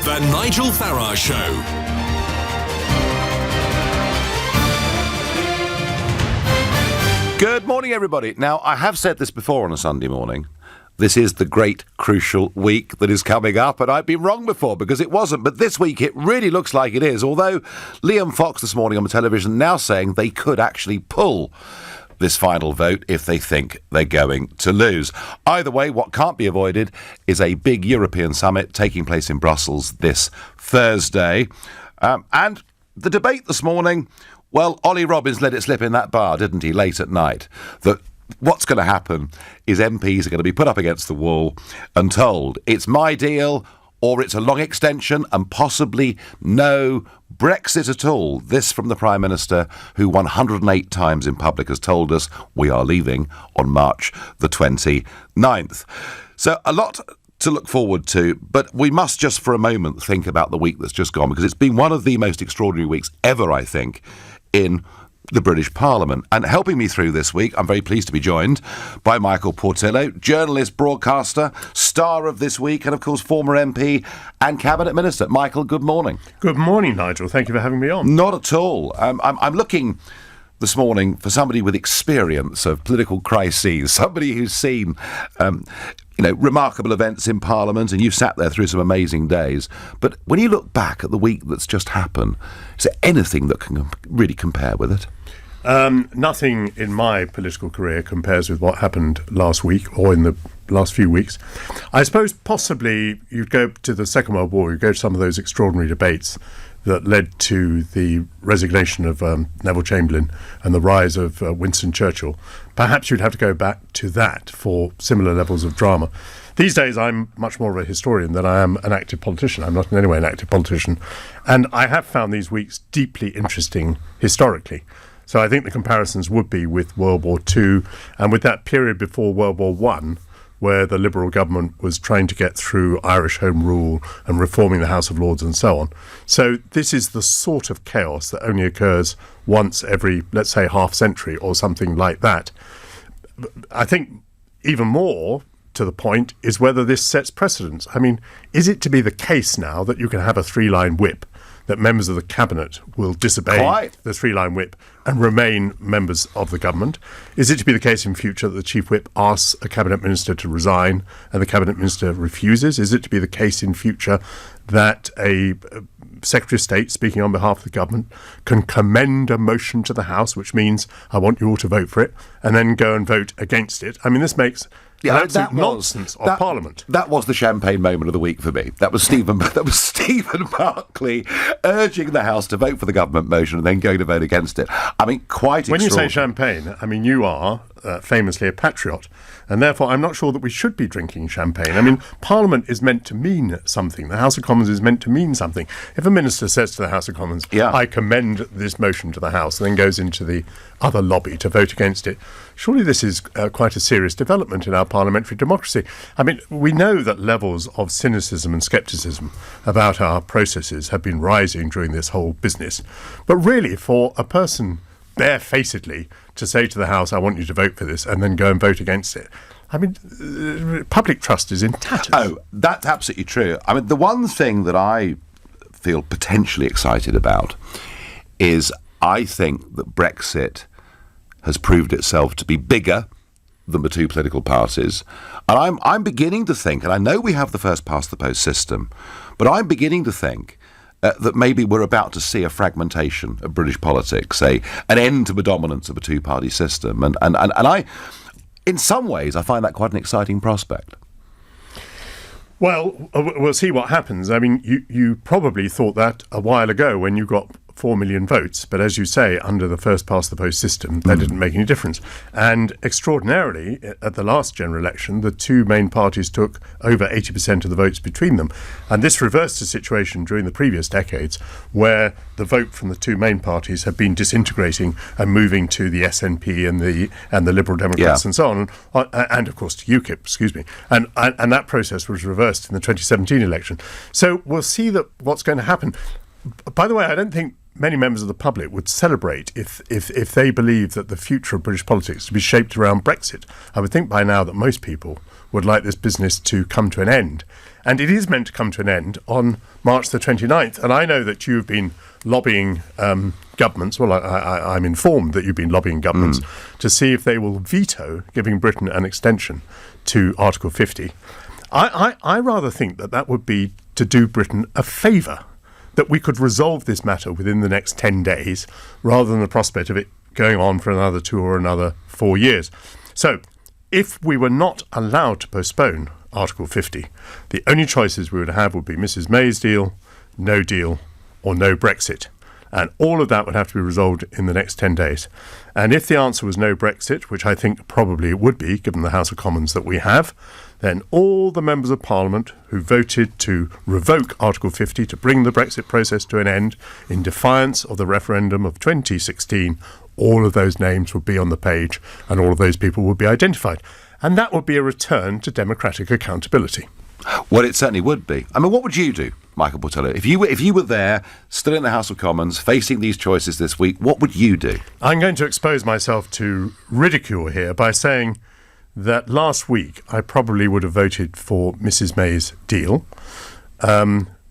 The Nigel Farage Show. Good morning, everybody. Now, I have said this before on a Sunday morning. This is the great, crucial week that is coming up, and I've been wrong before because it wasn't. But this week, it really looks like it is, although Liam Fox this morning on the television now saying they could actually pull this final vote if they think they're going to lose. Either way, what can't be avoided is a big European summit taking place in Brussels this Thursday. And the debate this morning, well, Ollie Robbins let it slip in that bar, didn't he, late at night, that what's going to happen is MPs are going to be put up against the wall and told it's my deal or it's a long extension and possibly no Brexit at all. This from the Prime Minister, who 108 times in public has told us we are leaving on March the 29th. So a lot to look forward to, but we must just for a moment think about the week that's just gone, because it's been one of the most extraordinary weeks ever, I think, in the British Parliament. And helping me through this week, I'm very pleased to be joined by Michael Portillo, journalist, broadcaster, star of this week, and of course former MP and Cabinet Minister. Michael, good morning. Good morning, Nigel. Thank you for having me on. Not at all. I'm looking this morning for somebody with experience of political crises, somebody who's seen remarkable events in Parliament, and you've sat there through some amazing days. But when you look back at the week that's just happened, is there anything that can really compare with it? Nothing in my political career compares with what happened last week or in the last few weeks. I suppose possibly you'd go to the Second World War, you'd go to some of those extraordinary debates that led to the resignation of Neville Chamberlain and the rise of Winston Churchill. Perhaps you'd have to go back to that for similar levels of drama. These days, I'm much more of a historian than I am an active politician. I'm not in any way an active politician. And I have found these weeks deeply interesting historically. So I think the comparisons would be with World War II and with that period before World War I, where the Liberal government was trying to get through Irish Home Rule and reforming the House of Lords and so on. So this is the sort of chaos that only occurs once every, let's say, half century or something like that. I think even more to the point is whether this sets precedents. I mean, is it to be the case now that you can have a three-line whip, that members of the cabinet will disobey the three-line whip and remain members of the government? Is it to be the case in future that the chief whip asks a cabinet minister to resign and the cabinet minister refuses? Is it to be the case in future that a Secretary of State, speaking on behalf of the government, can commend a motion to the House, which means I want you all to vote for it, and then go and vote against it? I mean, this makes absolute nonsense of Parliament. That was the champagne moment of the week for me. That was Stephen Barclay urging the House to vote for the government motion and then going to vote against it. I mean, quite when extraordinary. You say champagne, I mean, you are famously a patriot, and therefore I'm not sure that we should be drinking champagne. I mean, Parliament is meant to mean something. The House of Commons is meant to mean something. If a minister says to the House of Commons, I commend this motion to the House, and then goes into the other lobby to vote against it, surely this is quite a serious development in our parliamentary democracy. I mean, we know that levels of cynicism and scepticism about our processes have been rising during this whole business. But really, for a person barefacedly to say to the House, I want you to vote for this, and then go and vote against it, I mean, public trust is in tatters. Oh, that's absolutely true. I mean, the one thing that I feel potentially excited about is I think that Brexit has proved itself to be bigger than the two political parties. And I'm beginning to think, and I know we have the first past the post system, but I'm beginning to think that maybe we're about to see a fragmentation of British politics, an end to the dominance of a two-party system. And I, in some ways, I find that quite an exciting prospect. Well, we'll see what happens. I mean, you probably thought that a while ago when you got 4 million votes, but as you say, under the first past the post system, that didn't make any difference. And extraordinarily, at the last general election, the two main parties took over 80% of the votes between them. And this reversed the situation during the previous decades, where the vote from the two main parties had been disintegrating and moving to the SNP and the Liberal Democrats and so on, and of course to UKIP, and that process was reversed in the 2017 election. So we'll see what's going to happen. By the way, I don't think many members of the public would celebrate if they believe that the future of British politics to be shaped around Brexit. I would think by now that most people would like this business to come to an end. And it is meant to come to an end on March the 29th. And I know that you've been lobbying governments, well, I'm informed that you've been lobbying governments to see if they will veto giving Britain an extension to Article 50. I rather think that would be to do Britain a favour, that we could resolve this matter within the next 10 days rather than the prospect of it going on for another 2 or another 4 years. So if we were not allowed to postpone Article 50, the only choices we would have would be Mrs May's deal, no deal, or no Brexit. And all of that would have to be resolved in the next 10 days. And if the answer was no Brexit, which I think probably it would be, given the House of Commons that we have, then all the members of Parliament who voted to revoke Article 50 to bring the Brexit process to an end in defiance of the referendum of 2016, all of those names would be on the page and all of those people would be identified. And that would be a return to democratic accountability. Well, it certainly would be. I mean, what would you do, Michael Portillo? If you were there, still in the House of Commons, facing these choices this week, what would you do? I'm going to expose myself to ridicule here by saying that last week I probably would have voted for Mrs May's deal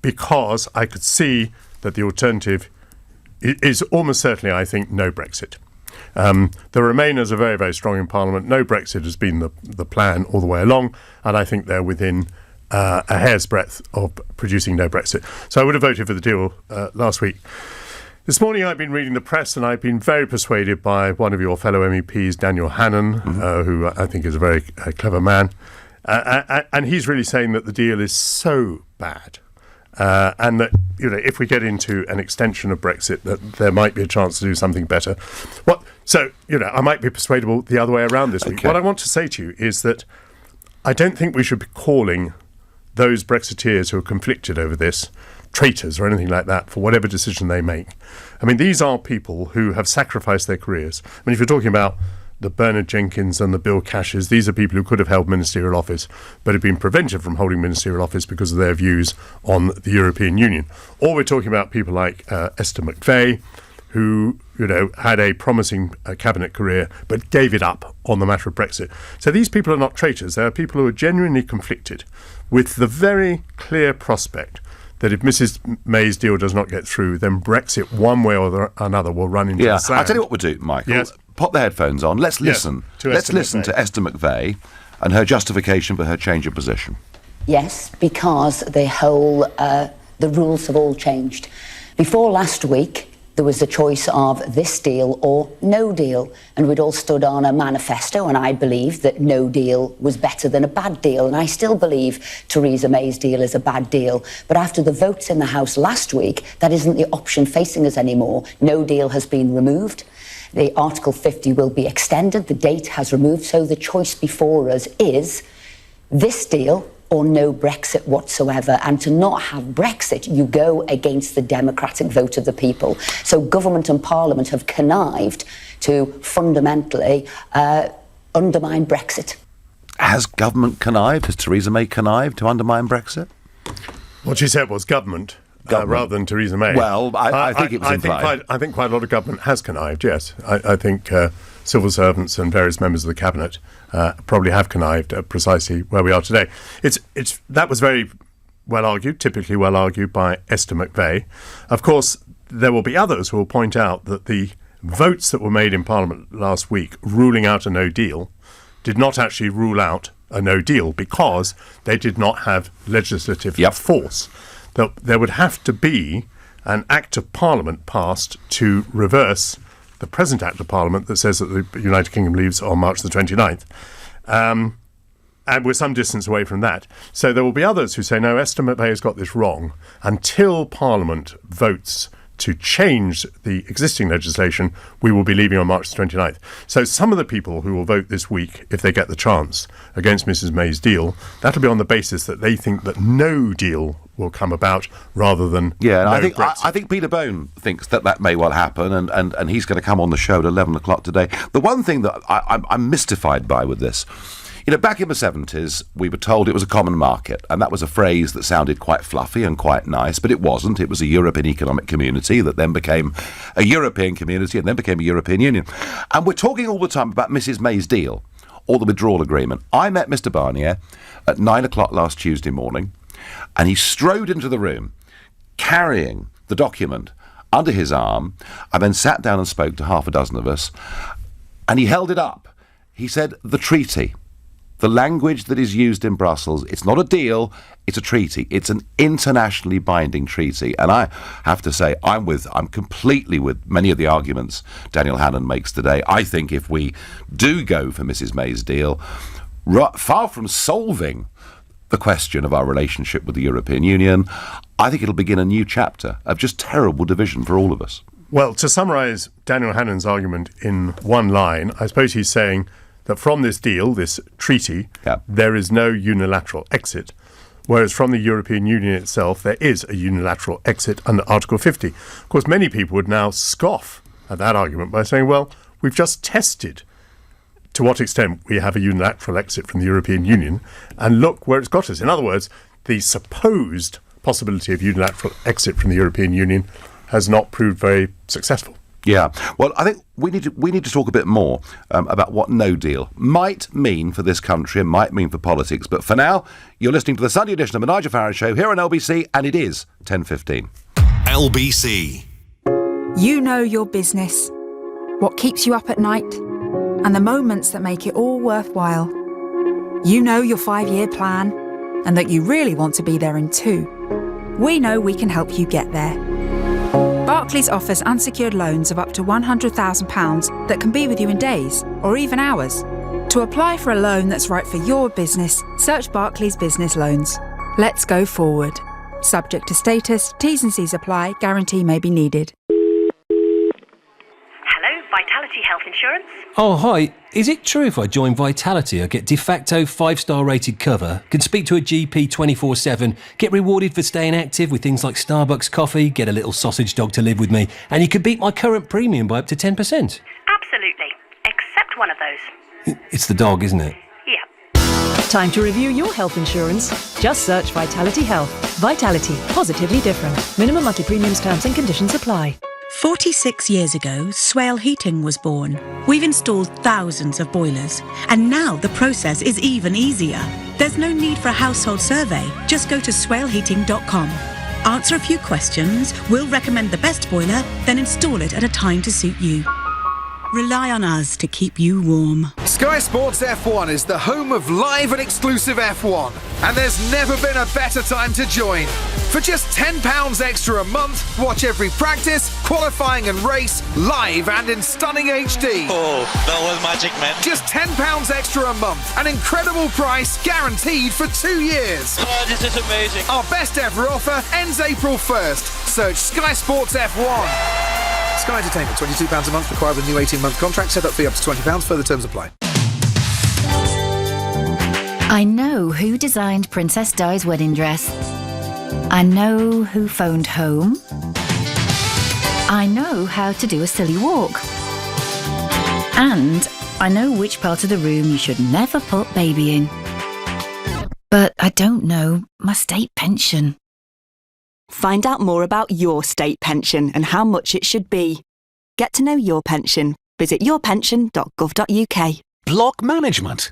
because I could see that the alternative is almost certainly, I think, no Brexit. The Remainers are very, very strong in Parliament. No Brexit has been the plan all the way along, and I think they're within a hair's breadth of producing no Brexit. So I would have voted for the deal last week. This morning I've been reading the press and I've been very persuaded by one of your fellow MEPs, Daniel Hannan, who I think is a very clever man. And he's really saying that the deal is so bad and that, if we get into an extension of Brexit, that there might be a chance to do something better. So, I might be persuadable the other way around this week. Okay. What I want to say to you is that I don't think we should be calling those Brexiteers who are conflicted over this traitors or anything like that for whatever decision they make. I mean, these are people who have sacrificed their careers. I mean, if you're talking about the Bernard Jenkins and the Bill Cashes, these are people who could have held ministerial office but have been prevented from holding ministerial office because of their views on the European Union. Or we're talking about people like Esther McVey, who, had a promising cabinet career but gave it up on the matter of Brexit. So these people are not traitors. They are people who are genuinely conflicted with the very clear prospect that if Mrs May's deal does not get through, then Brexit, one way or another, will run into the sand. I'll tell you what we'll do, Michael. Yes. Pop the headphones on. Let's listen. Let's listen to Esther McVey and her justification for her change of position. Yes, because the rules have all changed. Before last week, there was a choice of this deal or no deal, and we'd all stood on a manifesto, and I believed that no deal was better than a bad deal, and I still believe Theresa May's deal is a bad deal. But after the votes in the House last week, that isn't the option facing us anymore. No deal has been removed. The Article 50 will be extended. The date has removed, so the choice before us is this deal or no Brexit whatsoever. And to not have Brexit, you go against the democratic vote of the people. So government and Parliament have connived to fundamentally undermine Brexit. Has government connived? Has Theresa May connived to undermine Brexit? What she said was government. Rather than Theresa May. Well, I think it was implied. I think quite a lot of government has connived, yes. I think civil servants and various members of the cabinet probably have connived at precisely where we are today. That was very well argued, typically well argued by Esther McVey. Of course, there will be others who will point out that the votes that were made in Parliament last week ruling out a no deal did not actually rule out a no deal because they did not have legislative force. There would have to be an Act of Parliament passed to reverse the present Act of Parliament that says that the United Kingdom leaves on March the 29th. And we're some distance away from that. So there will be others who say, no, Esther McVey has got this wrong. Until Parliament votes to change the existing legislation, we will be leaving on March the 29th. So some of the people who will vote this week, if they get the chance, against Mrs May's deal, that'll be on the basis that they think that no deal will come about rather than I think Peter Bone thinks that may well happen, and he's going to come on the show at 11 o'clock today. The one thing that I'm mystified by with this, Back in the 70s, we were told it was a common market, and that was a phrase that sounded quite fluffy and quite nice, but it wasn't. It was a European Economic Community that then became a European Community and then became a European Union. And we're talking all the time about Mrs May's deal, or the withdrawal agreement. I met Mr Barnier at 9 o'clock last Tuesday morning, and he strode into the room, carrying the document under his arm, and then sat down and spoke to half a dozen of us, and he held it up. He said, the treaty, the language that is used in Brussels, it's not a deal, it's a treaty. It's an internationally binding treaty. And I have to say, I'm completely with many of the arguments Daniel Hannan makes today. I think if we do go for Mrs May's deal, far from solving the question of our relationship with the European Union, I think it'll begin a new chapter of just terrible division for all of us. Well, to summarise Daniel Hannan's argument in one line, I suppose he's saying that from this deal, this treaty, there is no unilateral exit, whereas from the European Union itself, there is a unilateral exit under Article 50. Of course, many people would now scoff at that argument by saying, well, we've just tested to what extent we have a unilateral exit from the European Union, and look where it's got us. In other words, the supposed possibility of unilateral exit from the European Union has not proved very successful. Yeah, well, I think we need to talk a bit more about what no deal might mean for this country and might mean for politics. But for now, you're listening to the Sunday edition of the Nigel Farage Show here on LBC, and it is 10:15. LBC. You know your business, what keeps you up at night, and the moments that make it all worthwhile. You know your 5-year plan, and that you really want to be there in 2. We know we can help you get there. Barclays offers unsecured loans of up to £100,000 that can be with you in days or even hours. To apply for a loan that's right for your business, search Barclays Business Loans. Let's go forward. Subject to status, T's and C's apply, guarantee may be needed. Hello, Vitality Health Insurance. Oh, hi. Is it true if I join Vitality I get de facto 5-star rated cover, can speak to a GP 24/7, get rewarded for staying active with things like Starbucks coffee, get a little sausage dog to live with me, and you could beat my current premium by up to 10%? Absolutely. Except one of those. It's the dog, isn't it? Yeah. Time to review your health insurance. Just search Vitality Health. Vitality. Positively different. Minimum monthly premiums, terms and conditions apply. 46 years ago, Swale Heating was born. We've installed thousands of boilers, and now the process is even easier. There's no need for a household survey. Just go to swaleheating.com. Answer a few questions, we'll recommend the best boiler, then install it at a time to suit you. Rely on us to keep you warm. Sky Sports F1 is the home of live and exclusive F1, and there's never been a better time to join. For just £10 extra a month, watch every practice, qualifying and race, live and in stunning HD. Oh, that was magic, man. Just £10 extra a month, an incredible price guaranteed for 2 years. Oh, this is amazing. Our best ever offer ends April 1st. Search Sky Sports F1. Sky Entertainment, £22 a month, required with a new 18-month contract. Set up fee up to £20, further terms apply. I know who designed Princess Di's wedding dress. I know who phoned home. I know how to do a silly walk. And I know which part of the room you should never put baby in. But I don't know my state pension. Find out more about your state pension and how much it should be. Get to know your pension. Visit yourpension.gov.uk. Block management?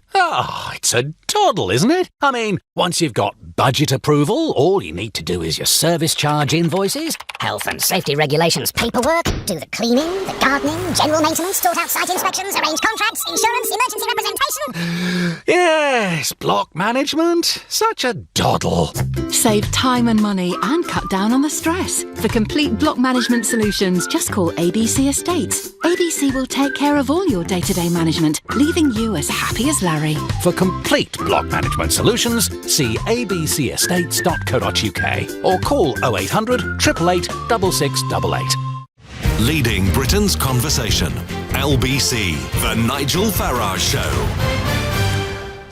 It's a doddle, isn't it? I mean, once you've got budget approval, all you need to do is your service charge invoices, health and safety regulations paperwork, do the cleaning, the gardening, general maintenance, sort out site inspections, arrange contracts, insurance, emergency representation. Yes, block management. Such a doddle. Save time and money and cut down on the stress. For complete block management solutions, just call ABC Estates. ABC will take care of all your day-to-day management, leaving you as happy as Larry. For complete block management solutions, see abcestates.co.uk or call 0800 888 6688. Leading Britain's conversation. LBC, The Nigel Farage Show.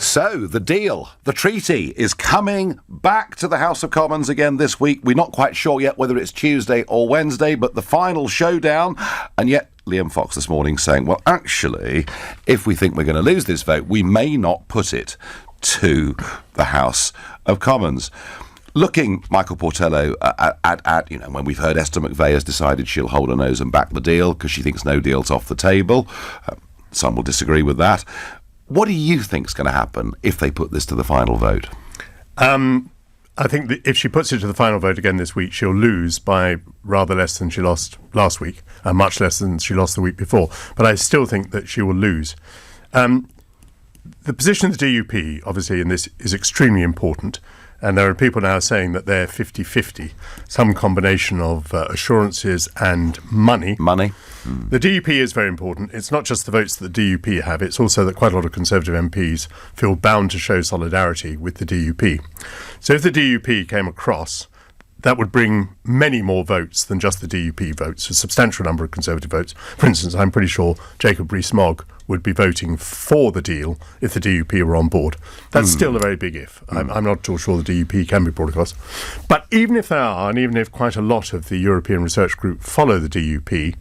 So, the deal, the treaty, is coming back to the House of Commons again this week. We're not quite sure yet whether it's Tuesday or Wednesday, but the final showdown. And yet, Liam Fox this morning saying, well, actually, if we think we're going to lose this vote, we may not put it to the House of Commons. Looking, Michael Portello, at when we've heard Esther McVey has decided she'll hold her nose and back the deal because she thinks no deal's off the table. Some will disagree with that. What do you think's going to happen if they put this to the final vote? I think that if she puts it to the final vote again this week, she'll lose by rather less than she lost last week, and much less than she lost the week before. But I still think that she will lose. The position of the DUP, obviously, in this is extremely important. And there are people now saying that they're 50-50, some combination of assurances and money. The DUP is very important. It's not just the votes that the DUP have, it's also that quite a lot of Conservative MPs feel bound to show solidarity with the DUP. So if the DUP came across, that would bring many more votes than just the DUP votes, a substantial number of Conservative votes. For instance, I'm pretty sure Jacob Rees-Mogg would be voting for the deal if the DUP were on board. That's still a very big if. I'm not at all sure the DUP can be brought across. But even if they are, and even if quite a lot of the European Research Group follow the DUP,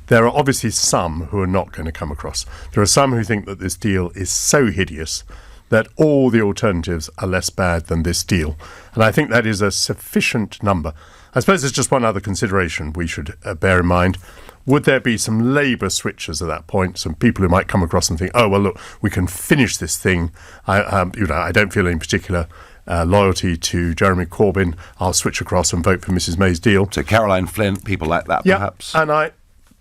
there are obviously some who are not going to come across. There are some who think that this deal is so hideous that all the alternatives are less bad than this deal. And I think that is a sufficient number. I suppose there's just one other consideration we should bear in mind. Would there be some Labour switchers at that point, some people who might come across and think, oh, well, look, we can finish this thing. I don't feel any particular loyalty to Jeremy Corbyn. I'll switch across and vote for Mrs May's deal. So Caroline Flint, people like that, perhaps.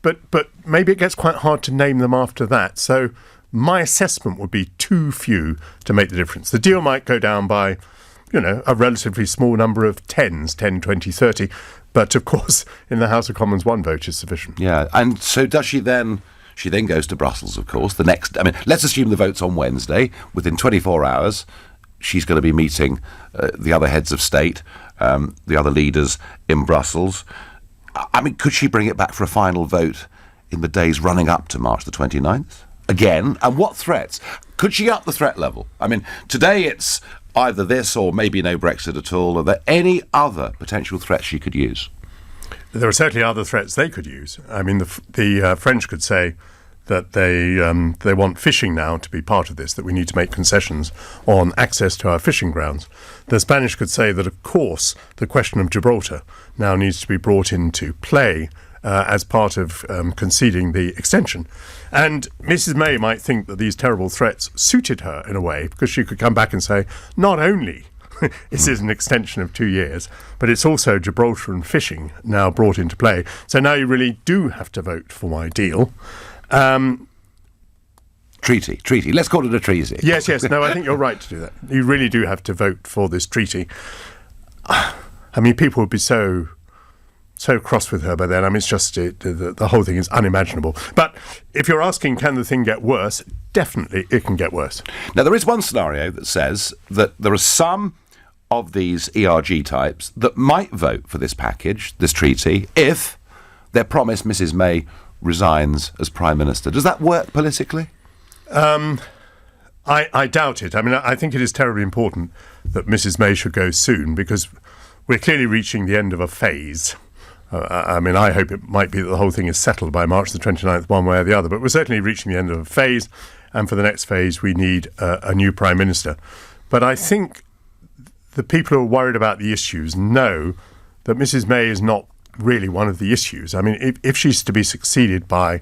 But maybe it gets quite hard to name them after that. So my assessment would be too few to make the difference. The deal might go down by, a relatively small number of 10s, 10, 20, 30. But, of course, in the House of Commons, one vote is sufficient. Yeah, and so does she then... She then goes to Brussels, of course. Let's assume the vote's on Wednesday. Within 24 hours, she's going to be meeting the other heads of state, the other leaders in Brussels. Could she bring it back for a final vote in the days running up to March the 29th? Again, and what threats? Could she up the threat level? Today it's either this or maybe no Brexit at all. Are there any other potential threats she could use? There are certainly other threats they could use. The French could say that they want fishing now to be part of this, that we need to make concessions on access to our fishing grounds. The Spanish could say that, of course, the question of Gibraltar now needs to be brought into play as part of conceding the extension. And Mrs May might think that these terrible threats suited her in a way, because she could come back and say, not only this is an extension of 2 years, but it's also Gibraltar and fishing now brought into play. So now you really do have to vote for my deal. Treaty. Let's call it a treaty. Yes. No, I think you're right to do that. You really do have to vote for this treaty. People would be so cross with her by then. It's just the whole thing is unimaginable. But if you're asking, can the thing get worse? Definitely, it can get worse. Now, there is one scenario that says that there are some of these ERG types that might vote for this package, this treaty, if they're promised Mrs May resigns as Prime Minister. Does that work politically? I doubt it. I think it is terribly important that Mrs May should go soon, because we're clearly reaching the end of a phase. I hope it might be that the whole thing is settled by March the 29th, one way or the other, but we're certainly reaching the end of a phase, and for the next phase we need a new Prime Minister. But I think the people who are worried about the issues know that Mrs May is not really one of the issues. If she's to be succeeded by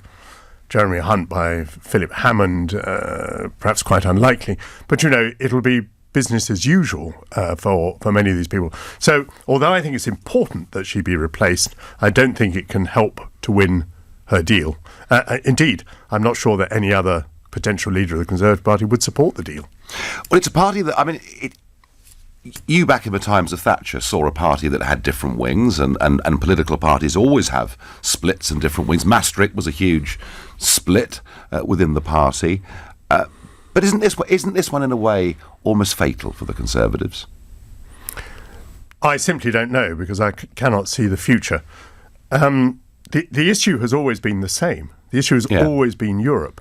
Jeremy Hunt, by Philip Hammond, perhaps quite unlikely, but it'll be business as usual for many of these people. So, although I think it's important that she be replaced, I don't think it can help to win her deal. Indeed, I'm not sure that any other potential leader of the Conservative Party would support the deal. Well, it's a party that, you back in the times of Thatcher saw a party that had different wings, and political parties always have splits and different wings. Maastricht was a huge split within the party. But isn't this one in a way almost fatal for the Conservatives? I simply don't know, because I cannot see the future. The issue has always been the same. The issue has always been Europe.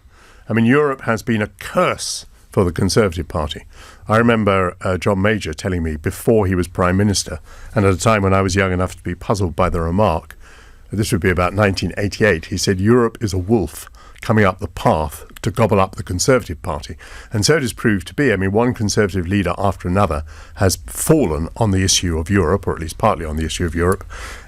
Europe has been a curse for the Conservative Party. I remember John Major telling me before he was Prime Minister, and at a time when I was young enough to be puzzled by the remark, this would be about 1988, he said, Europe is a wolf coming up the path to gobble up the Conservative Party. And so it has proved to be. I mean, one Conservative leader after another has fallen on the issue of Europe, or at least partly on the issue of Europe.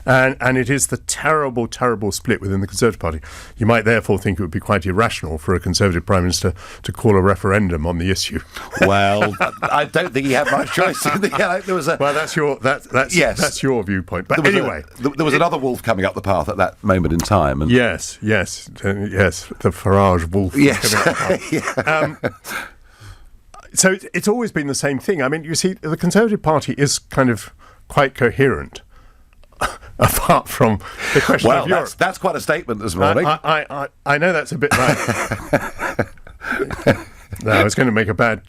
And it is the terrible, terrible split within the Conservative Party. You might therefore think it would be quite irrational for a Conservative Prime Minister to call a referendum on the issue. Well, I don't think he had much choice. There was a, well, that's your viewpoint. But anyway, there was another wolf coming up the path at that moment in time. And yes, the Farage wolf. Yes. So it's always been the same thing. I mean, you see, the Conservative Party is kind of quite coherent. Apart from the question of Europe. That's quite a statement this morning. I know that's a bit right. No, I was going to make a bad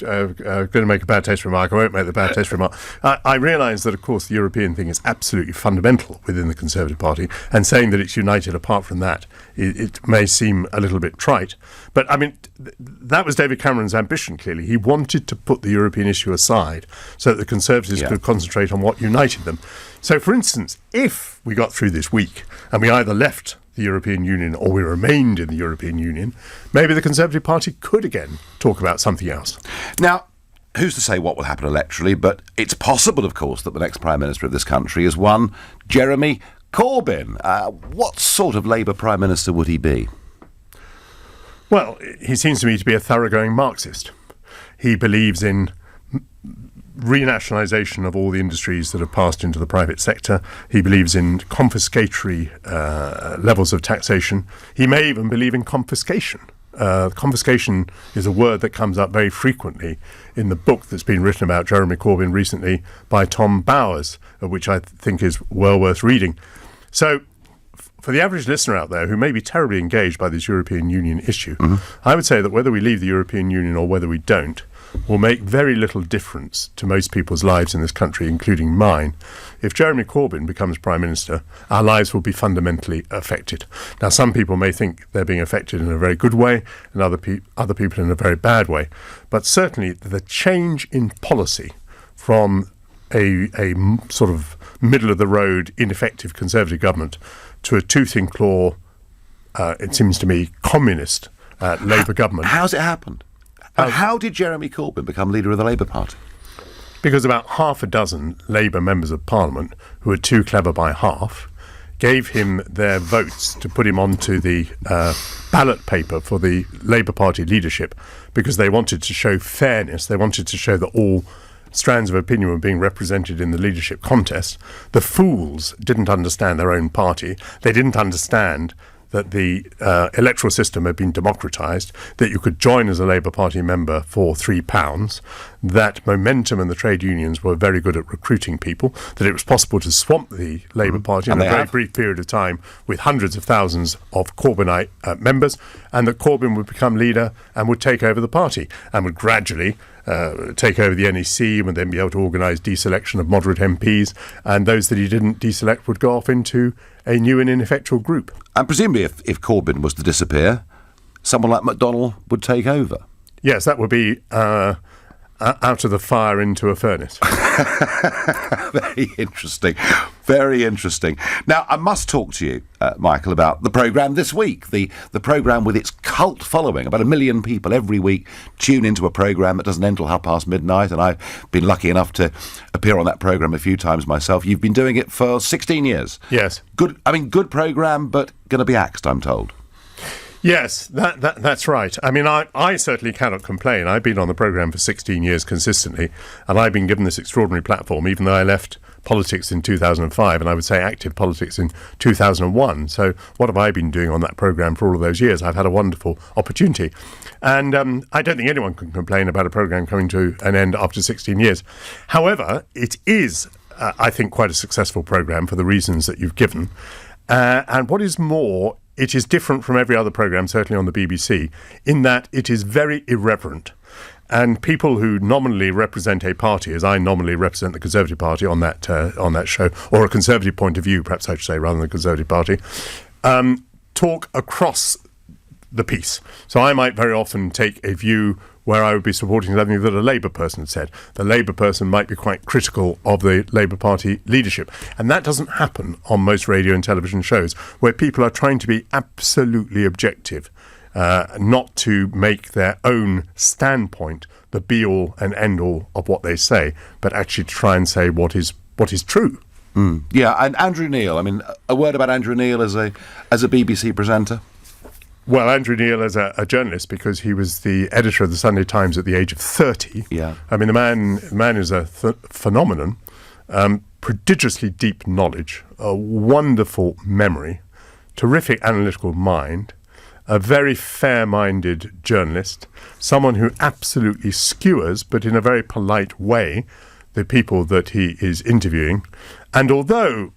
taste remark. I won't make the bad taste remark. I realise that, of course, the European thing is absolutely fundamental within the Conservative Party, and saying that it's united apart from that, it may seem a little bit trite. But, I mean, that was David Cameron's ambition, clearly. He wanted to put the European issue aside so that the Conservatives could concentrate on what united them. So, for instance, if we got through this week and we either left the European Union or we remained in the European Union, maybe the Conservative Party could again talk about something else. Now, who's to say what will happen electorally, but it's possible, of course, that the next Prime Minister of this country is one Jeremy Corbyn. What sort of Labour Prime Minister would he be? Well, he seems to me to be a thoroughgoing Marxist. He believes in renationalisation of all the industries that have passed into the private sector. He believes in confiscatory levels of taxation. He may even believe in confiscation. Confiscation is a word that comes up very frequently in the book that's been written about Jeremy Corbyn recently by Tom Bowers, which I think is well worth reading. So, for the average listener out there who may be terribly engaged by this European Union issue, I would say that whether we leave the European Union or whether we don't will make very little difference to most people's lives in this country, including mine. If Jeremy Corbyn becomes Prime Minister, our lives will be fundamentally affected. Now, some people may think they're being affected in a very good way and other people in a very bad way. But certainly the change in policy from a sort of middle-of-the-road, ineffective Conservative government to a tooth-in-claw, it seems to me, communist Labour government. How's it happened? How did Jeremy Corbyn become leader of the Labour Party? Because about half a dozen Labour members of Parliament, who were too clever by half, gave him their votes to put him onto the ballot paper for the Labour Party leadership, because they wanted to show fairness. They wanted to show that all strands of opinion were being represented in the leadership contest. The fools didn't understand their own party. They didn't understand that the electoral system had been democratised, that you could join as a Labour Party member for £3, that Momentum and the trade unions were very good at recruiting people, that it was possible to swamp the Labour Party in a very brief period of time with hundreds of thousands of Corbynite members, and that Corbyn would become leader and would take over the party and would gradually take over the NEC, and would then be able to organise deselection of moderate MPs, and those that he didn't deselect would go off into a new and ineffectual group. And presumably if Corbyn was to disappear, someone like McDonnell would take over. Yes, that would be out of the fire into a furnace. Very interesting. Very interesting. Now, I must talk to you, Michael, about the programme this week. The programme with its cult following. About 1 million people every week tune into a programme that doesn't end till midnight, and I've been lucky enough to appear on that programme a few times myself. You've been doing it for 16 years. Yes. Good programme, but going to be axed, I'm told. Yes, that's right. I mean, I certainly cannot complain. I've been on the programme for 16 years consistently, and I've been given this extraordinary platform, even though I left politics in 2005, and I would say active politics in 2001. So what have I been doing on that programme for all of those years? I've had a wonderful opportunity. And I don't think anyone can complain about a programme coming to an end after 16 years. However, it is, I think, quite a successful programme for the reasons that you've given. And what is more, it is different from every other programme, certainly on the BBC, in that it is very irreverent. And people who nominally represent a party, as I nominally represent the Conservative Party on that show, or a Conservative point of view, perhaps I should say, rather than the Conservative Party, talk across the piece. So I might very often take a view where I would be supporting something that a Labour person had said. The Labour person might be quite critical of the Labour Party leadership. And that doesn't happen on most radio and television shows, where people are trying to be absolutely objective, not to make their own standpoint the be-all and end-all of what they say, but actually try and say what is true. Yeah, and Andrew Neil, I mean, a word about Andrew Neil as a BBC presenter? Well, Andrew Neil as a journalist, because he was the editor of the Sunday Times at the age of 30. Yeah. I mean, the man is a phenomenon, prodigiously deep knowledge, a wonderful memory, terrific analytical mind, a very fair-minded journalist, someone who absolutely skewers, but in a very polite way, the people that he is interviewing. And although,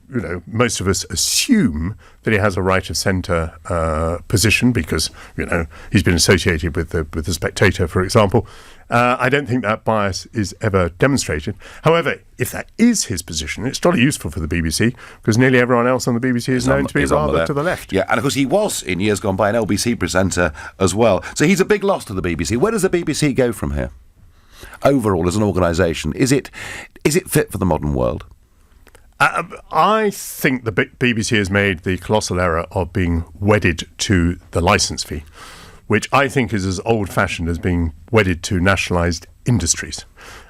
most of us assume that he has a right of centre position because, he's been associated with the Spectator, for example, I don't think that bias is ever demonstrated. However, if that is his position, it's jolly useful for the BBC, because nearly everyone else on the BBC is known to be rather to the left. Yeah, and of course he was, in years gone by, an LBC presenter as well. So he's a big loss to the BBC. Where does the BBC go from here? Overall, as an organisation, is it fit for the modern world? I think the BBC has made the colossal error of being wedded to the licence fee, which I think is as old-fashioned as being wedded to nationalised industries.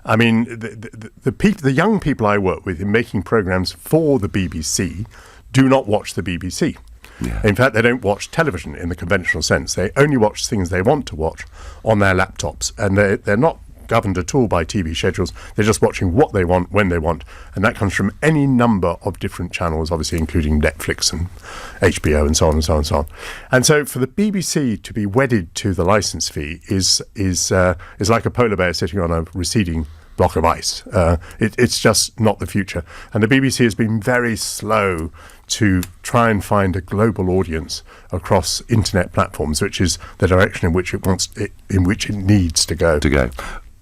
I mean, the young people I work with in making programmes for the BBC do not watch the BBC. Yeah. In fact, they don't watch television in the conventional sense. They only watch things they want to watch on their laptops, and they're not governed at all by TV schedules. They're just watching what they want, when they want, and that comes from any number of different channels, obviously including Netflix and HBO and so on and so on and so on. And so for the BBC to be wedded to the licence fee is like a polar bear sitting on a receding block of ice. It's just not the future. And the BBC has been very slow to try and find a global audience across internet platforms, which is the direction in which it needs to go.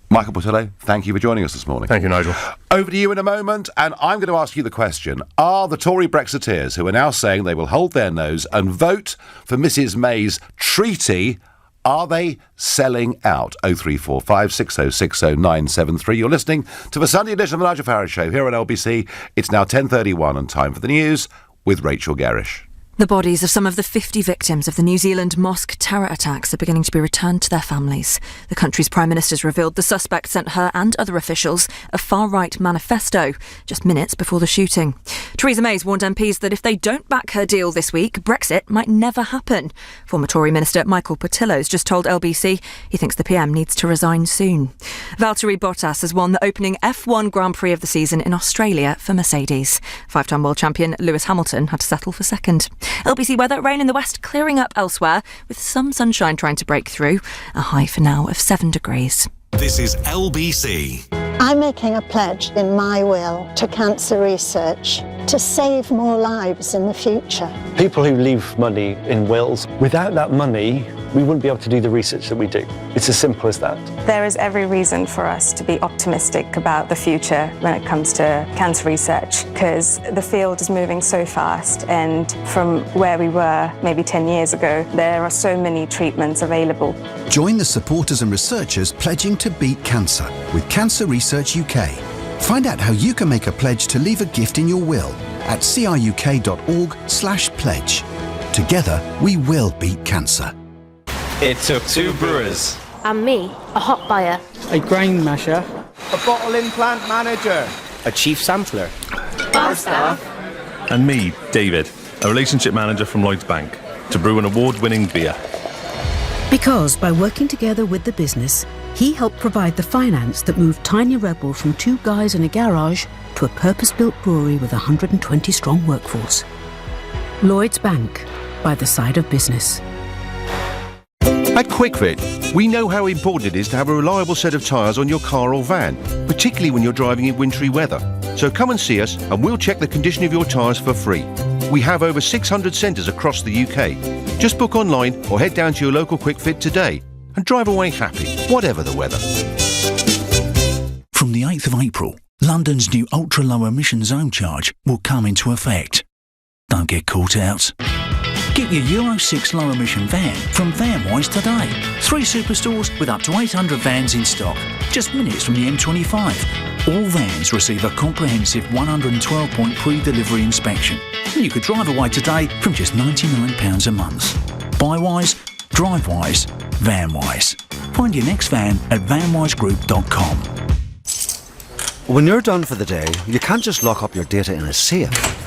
Michael Portillo, thank you for joining us this morning. Thank you, Nigel. Over to you in a moment, and I'm going to ask you the question. Are the Tory Brexiteers, who are now saying they will hold their nose and vote for Mrs May's treaty, are they selling out? 0345 6060 973. You're listening to the Sunday edition of the Nigel Farage Show here on LBC. It's now 10:31 and time for the news with Rachel Gerrish. The bodies of some of the 50 victims of the New Zealand mosque terror attacks are beginning to be returned to their families. The country's Prime Minister's revealed the suspect sent her and other officials a far-right manifesto just minutes before the shooting. Theresa May's warned MPs that if they don't back her deal this week, Brexit might never happen. Former Tory Minister Michael Portillo's just told LBC he thinks the PM needs to resign soon. Valtteri Bottas has won the opening F1 Grand Prix of the season in Australia for Mercedes. Five-time world champion Lewis Hamilton had to settle for second. LBC weather, rain in the west, clearing up elsewhere, with some sunshine trying to break through. A high for now of 7 degrees. This is LBC. I'm making a pledge in my will to cancer research to save more lives in the future. People who leave money in wills, without that money, we wouldn't be able to do the research that we do. It's as simple as that. There is every reason for us to be optimistic about the future when it comes to cancer research, because the field is moving so fast, and from where we were maybe 10 years ago, there are so many treatments available. Join the supporters and researchers pledging to beat cancer with Cancer Research UK. Find out how you can make a pledge to leave a gift in your will at cruk.org/pledge. Together, we will beat cancer. It took 2 brewers. And me, a hop buyer. A grain masher. A bottle implant manager. A chief sampler. Bar staff. And me, David, a relationship manager from Lloyds Bank, to brew an award-winning beer. Because by working together with the business, he helped provide the finance that moved Tiny Rebel from 2 guys in a garage to a purpose-built brewery with a 120-strong workforce. Lloyds Bank, by the side of business. At QuickFit, we know how important it is to have a reliable set of tyres on your car or van, particularly when you're driving in wintry weather. So come and see us and we'll check the condition of your tyres for free. We have over 600 centres across the UK. Just book online or head down to your local QuickFit today and drive away happy, whatever the weather. From the 8th of April, London's new ultra-low emission zone charge will come into effect. Don't get caught out. Get your Euro 6 low-emission van from VanWise today. 3 superstores with up to 800 vans in stock. Just minutes from the M25. All vans receive a comprehensive 112-point pre-delivery inspection. And you could drive away today from just £99 a month. Buy wise, drive wise, VanWise. Find your next van at vanwisegroup.com. When you're done for the day, you can't just lock up your data in a safe.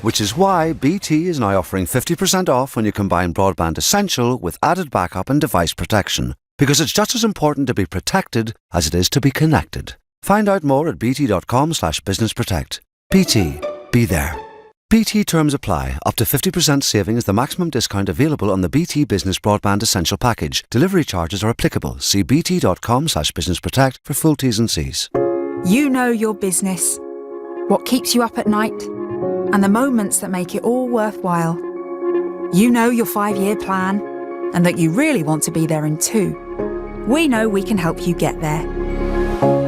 Which is why BT is now offering 50% off when you combine Broadband Essential with added backup and device protection. Because it's just as important to be protected as it is to be connected. Find out more at bt.com/businessprotect. BT. Be there. BT terms apply. Up to 50% saving is the maximum discount available on the BT Business Broadband Essential package. Delivery charges are applicable. See bt.com/businessprotect for full T's and C's. You know your business, what keeps you up at night, and the moments that make it all worthwhile. You know your 5-year plan, and that you really want to be there in 2. We know we can help you get there.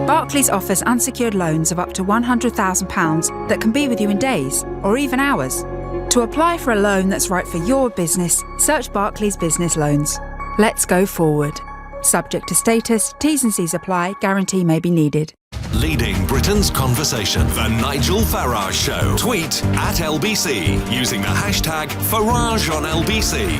Barclays offers unsecured loans of up to £100,000 that can be with you in days or even hours. To apply for a loan that's right for your business, search Barclays Business Loans. Let's go forward. Subject to status, T's and C's apply, guarantee may be needed. Leading Britain's conversation. The Nigel Farage Show. Tweet at LBC using the hashtag Farage on LBC.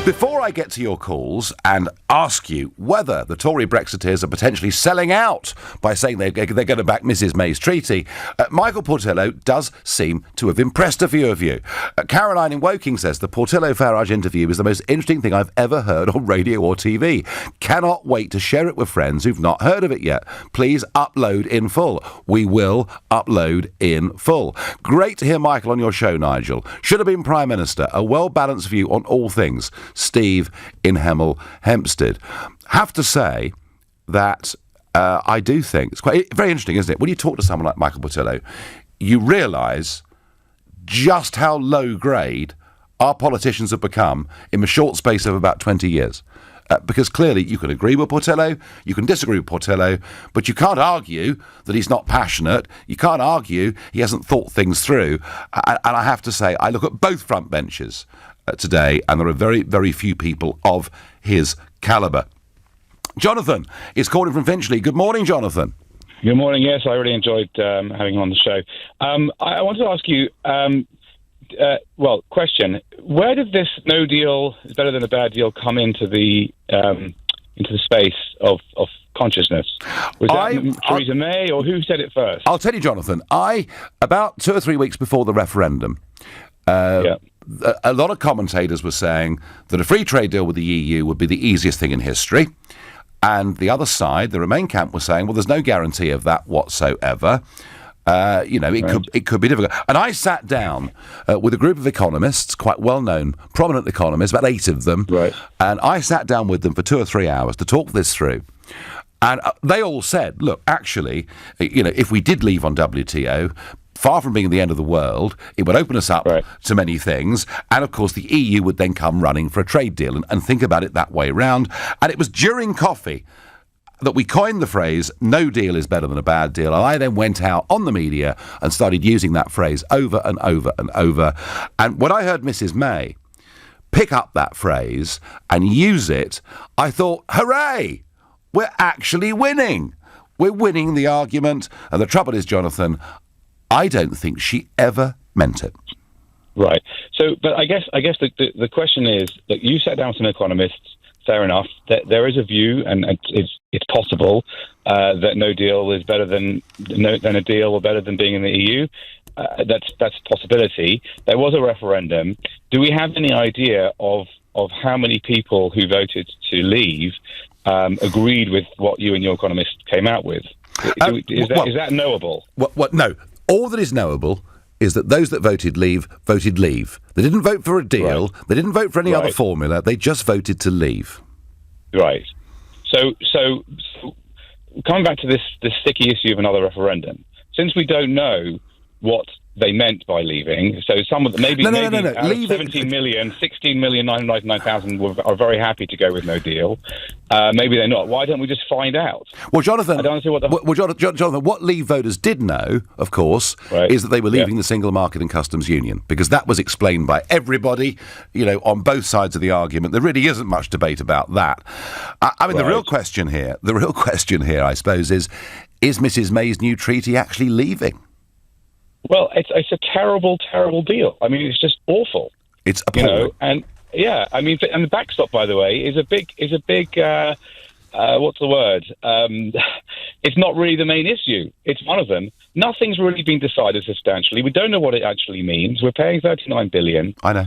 Before I get to your calls and ask you whether the Tory Brexiteers are potentially selling out by saying they're going to back Mrs May's treaty, Michael Portillo does seem to have impressed a few of you. Caroline in Woking says the Portillo-Farage interview is the most interesting thing I've ever heard on radio or TV. Cannot wait to share it with friends who've not heard of it yet. Please upload in full. We will upload in full. Great to hear Michael on your show, Nigel. Should have been Prime Minister. A well-balanced view on all things. Steve in Hemel Hempstead. Have to say that I do think it's quite very interesting, isn't it? When you talk to someone like Michael Portillo, you realise just how low grade our politicians have become in the short space of about 20 years. Because clearly you can agree with Portillo, you can disagree with Portillo, but you can't argue that he's not passionate. You can't argue he hasn't thought things through. And I have to say, I look at both front benches today, and there are very, very few people of his calibre. Jonathan is calling from Finchley. Good morning, Jonathan. Good morning. Yes, I really enjoyed having him on the show. I wanted to ask you, question: where did this no deal is better than a bad deal come into the space of consciousness? Was that Theresa May, or who said it first? I'll tell you, Jonathan. About 2 or 3 weeks before the referendum, a lot of commentators were saying that a free trade deal with the EU would be the easiest thing in history. And the other side, the Remain camp, was saying, well, there's no guarantee of that whatsoever. It could be difficult. And I sat down with a group of economists, quite well-known, prominent economists, about 8 of them. Right. And I sat down with them for 2 or 3 hours to talk this through. And they all said, look, actually, if we did leave on WTO, far from being the end of the world, it would open us up to many things. And, of course, the EU would then come running for a trade deal and think about it that way round. And it was during coffee that we coined the phrase, no deal is better than a bad deal. And I then went out on the media and started using that phrase over and over and over. And when I heard Mrs May pick up that phrase and use it, I thought, hooray, we're actually winning. We're winning the argument. And the trouble is, Jonathan, I don't think she ever meant it. Right. So, but I guess the question is that you sat down with some economists. Fair enough. There is a view, and it's possible that no deal is better than a deal, or better than being in the EU. That's a possibility. There was a referendum. Do we have any idea of how many people who voted to leave agreed with what you and your economist came out with? Is that knowable? No. All that is knowable is that those that voted leave. They didn't vote for a deal. Right. They didn't vote for any other formula. They just voted to leave. Right. So coming back to this sticky issue of another referendum, since we don't know what they meant by leaving. So some of them, maybe 17 million, 16,999,000 are very happy to go with no deal. Maybe they're not. Why don't we just find out? Well, Jonathan, I don't see what Jonathan, what Leave voters did know, of course, is that they were leaving the single market and customs union, because that was explained by everybody, on both sides of the argument. There really isn't much debate about that. I mean, the real question here, I suppose, is Mrs May's new treaty actually leaving? Well, it's a terrible, terrible deal. I mean, it's just awful. It's appalling. And the backstop, by the way, is a big. What's the word? It's not really the main issue. It's one of them. Nothing's really been decided substantially. We don't know what it actually means. We're paying $39 billion. I know.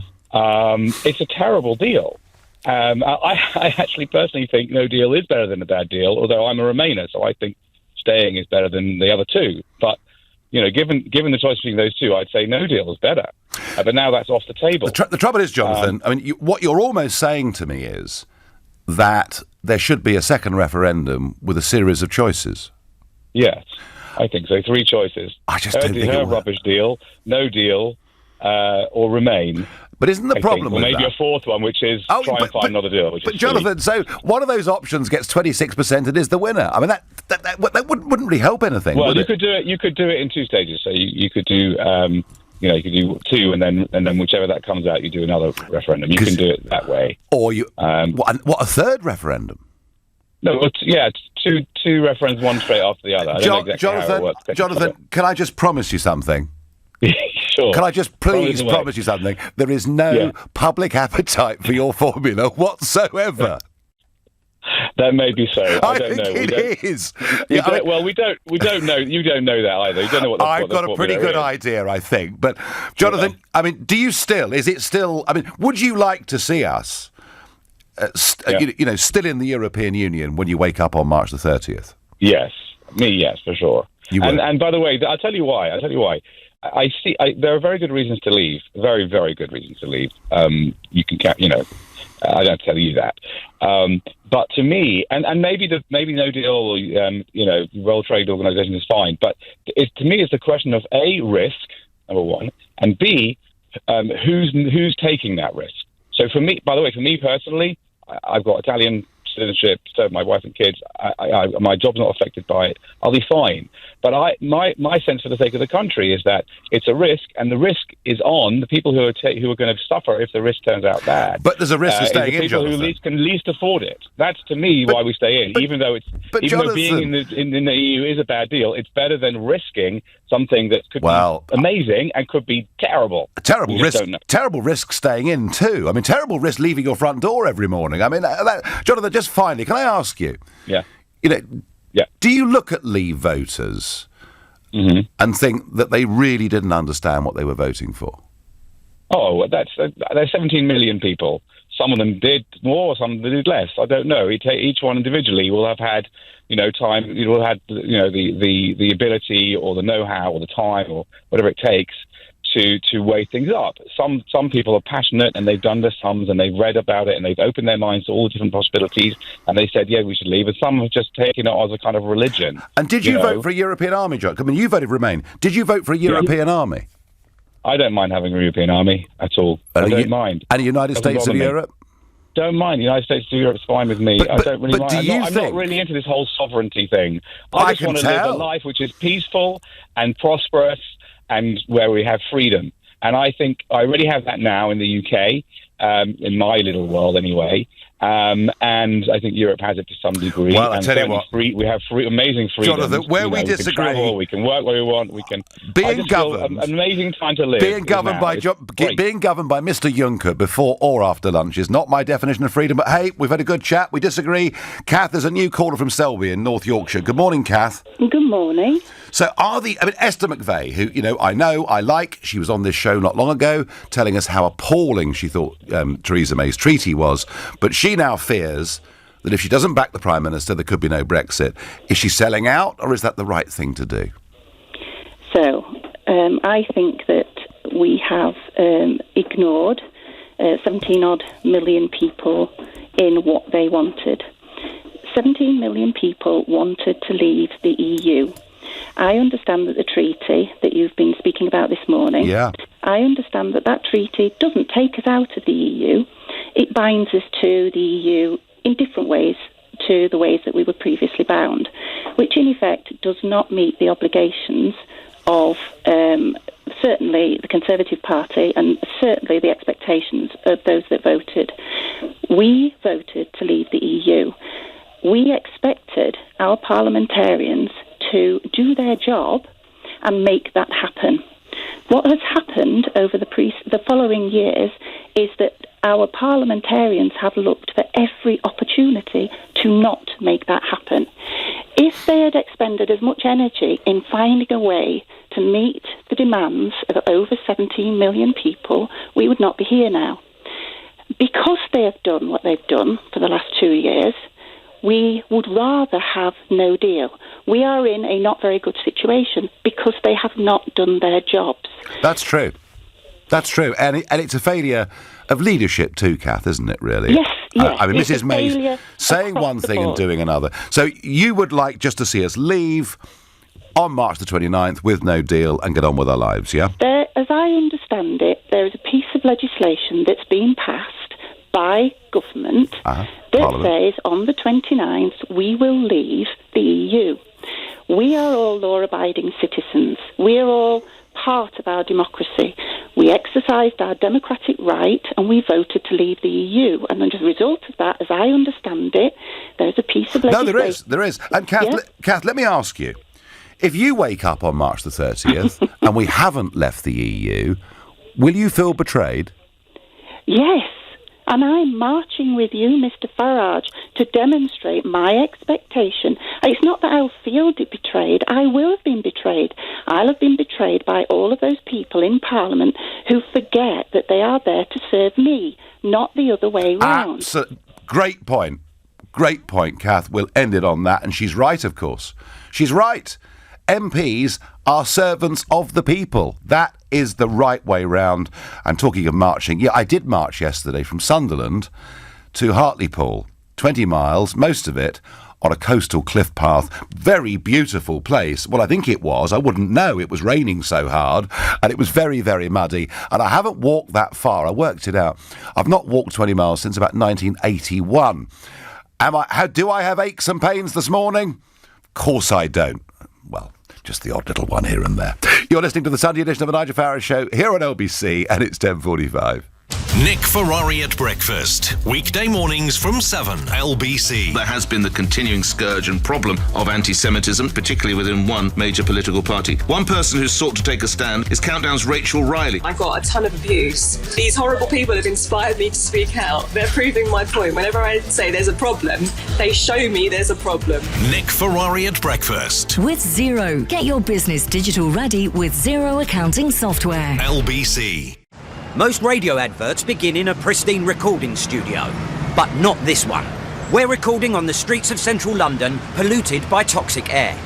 It's a terrible deal. I actually personally think no deal is better than a bad deal, although I'm a Remainer, so I think staying is better than the other two. But given the choice between those two, I'd say no deal is better. But now that's off the table. The trouble is, Jonathan, what you're almost saying to me is that there should be a second referendum with a series of choices. Yes, I think so. 3 choices. I just don't think a rubbish deal, no deal, or remain. But isn't the problem with maybe that? a fourth one, which is try and find another deal. But Jonathan, so one of those options gets 26% and is the winner. I mean, that wouldn't really help anything. Well, would you it? could do it. You could do it in 2 stages. So you could do, you could do 2, and then whichever that comes out, you do another referendum. You can do it that way. Or you what a third referendum? No, two referendums, one straight after the other. I don't know exactly how it works. Jonathan, can I just promise you something? Sure. Can I just please promise you something? There is no public appetite for your formula whatsoever. That may be so. I don't know. It is. We don't know. You don't know that either. You don't know what. I've got a pretty good idea, I think. But Jonathan, is it still? Would you like to see us, still in the European Union when you wake up on March the 30th? Yes, yes, for sure. And by the way, I'll tell you why. I see. There are very good reasons to leave. Very, very good reasons to leave. You can, I don't tell you that. But to me, and maybe no deal, or World Trade Organization is fine. But to me, it's a question of A, risk, number one, and B, who's taking that risk. So for me, by the way, for me personally, I've got Italian citizenship, so my wife and kids, my job's not affected by it. I'll be fine. But my sense for the sake of the country is that it's a risk, and the risk is on the people who are going to suffer if the risk turns out bad. But there's a risk of staying in, Jonathan. People who can least afford it. That's to me why we stay in, even though being in the EU is a bad deal. It's better than risking something that could be amazing and could be terrible. Terrible risk staying in too. I mean, terrible risk leaving your front door every morning. I mean, Jonathan, just finally, can I ask you? Yeah. Do you look at Leave voters and think that they really didn't understand what they were voting for? Oh, there's 17 million people. Some of them did more, some of them did less. I don't know. Each one individually will have had, time. You will have had, the ability or the know-how or the time or whatever it takes to weigh things up. Some people are passionate and they've done the sums and they've read about it and they've opened their minds to all the different possibilities and they said, yeah, we should leave. And some have just taken it as a kind of religion. And did you vote for a European army, John? I mean, you voted Remain. Did you vote for a European army? I don't mind having a European army at all. I don't mind. And the United States of Europe? Don't mind. The United States of Europe is fine with me. I don't really mind. I'm not really into this whole sovereignty thing. I just want to live a life which is peaceful and prosperous and where we have freedom. And I think I already have that now in the UK, in my little world anyway. And I think Europe has it to some degree. Well, I tell you what. We have amazing freedom. Jonathan, where we disagree. We can travel, we can work where we want, we can... Being governed... An amazing time to live. Being governed by Mr. Juncker before or after lunch is not my definition of freedom, but hey, we've had a good chat, we disagree. Kath, there's a new caller from Selby in North Yorkshire. Good morning, Kath. Good morning. So Esther McVey, who, I like, she was on this show not long ago, telling us how appalling she thought Theresa May's treaty was, but she now fears that if she doesn't back the Prime Minister, there could be no Brexit. Is she selling out, or is that the right thing to do? So, I think that we have ignored 17-odd million people in what they wanted. 17 million people wanted to leave the EU. I understand that the treaty that you've been speaking about this morning, I understand that treaty doesn't take us out of the EU. It binds us to the EU in different ways to the ways that we were previously bound, which in effect does not meet the obligations of certainly the Conservative Party and certainly the expectations of those that voted. We voted to leave the EU. We expected our parliamentarians to do their job and make that happen. What has happened over the following years is that our parliamentarians have looked for every opportunity to not make that happen. If they had expended as much energy in finding a way to meet the demands of over 17 million people, we would not be here now. Because they have done what they've done for the last 2 years, we would rather have no deal. We are in a not very good situation because they have not done their jobs. That's true. That's true. And it's a failure of leadership too, Kath, isn't it, really? Yes, yes. I mean, it's Mrs May saying one thing and doing another. So you would like just to see us leave on March the 29th with no deal and get on with our lives, yeah? As I understand it, there is a piece of legislation that's been passed by government that says on the 29th we will leave the EU. We are all law-abiding citizens. We are all part of our democracy. We exercised our democratic right and we voted to leave the EU. And as a result of that, as I understand it, there's a piece of legislation... No, there is. And Kath, let me ask you. If you wake up on March the 30th and we haven't left the EU, will you feel betrayed? Yes. And I'm marching with you, Mr Farage, to demonstrate my expectation. It's not that I'll feel betrayed. I will have been betrayed. I'll have been betrayed by all of those people in Parliament who forget that they are there to serve me, not the other way round. Great point. Great point, Kath. We'll end it on that. And she's right, of course. She's right. MPs are servants of the people. That is the right way round. And talking of marching, I did march yesterday from Sunderland to Hartlepool. 20 miles, most of it on a coastal cliff path. Very beautiful place. Well, I think it was. I wouldn't know. It was raining so hard and it was very, very muddy. And I haven't walked that far. I worked it out. I've not walked 20 miles since about 1981. Do I have aches and pains this morning? Of course I don't. Well, just the odd little one here and there. You're listening to the Sunday edition of the Nigel Farage Show here on LBC, and it's 10:45. Nick Ferrari at breakfast. Weekday mornings from 7, LBC. There has been the continuing scourge and problem of anti-Semitism, particularly within one major political party. One person who's sought to take a stand is Countdown's Rachel Riley. I got a ton of abuse. These horrible people have inspired me to speak out. They're proving my point. Whenever I say there's a problem, they show me there's a problem. Nick Ferrari at breakfast. With Xero. Get your business digital ready with Xero accounting software. LBC. Most radio adverts begin in a pristine recording studio, but not this one. We're recording on the streets of central London, polluted by toxic air.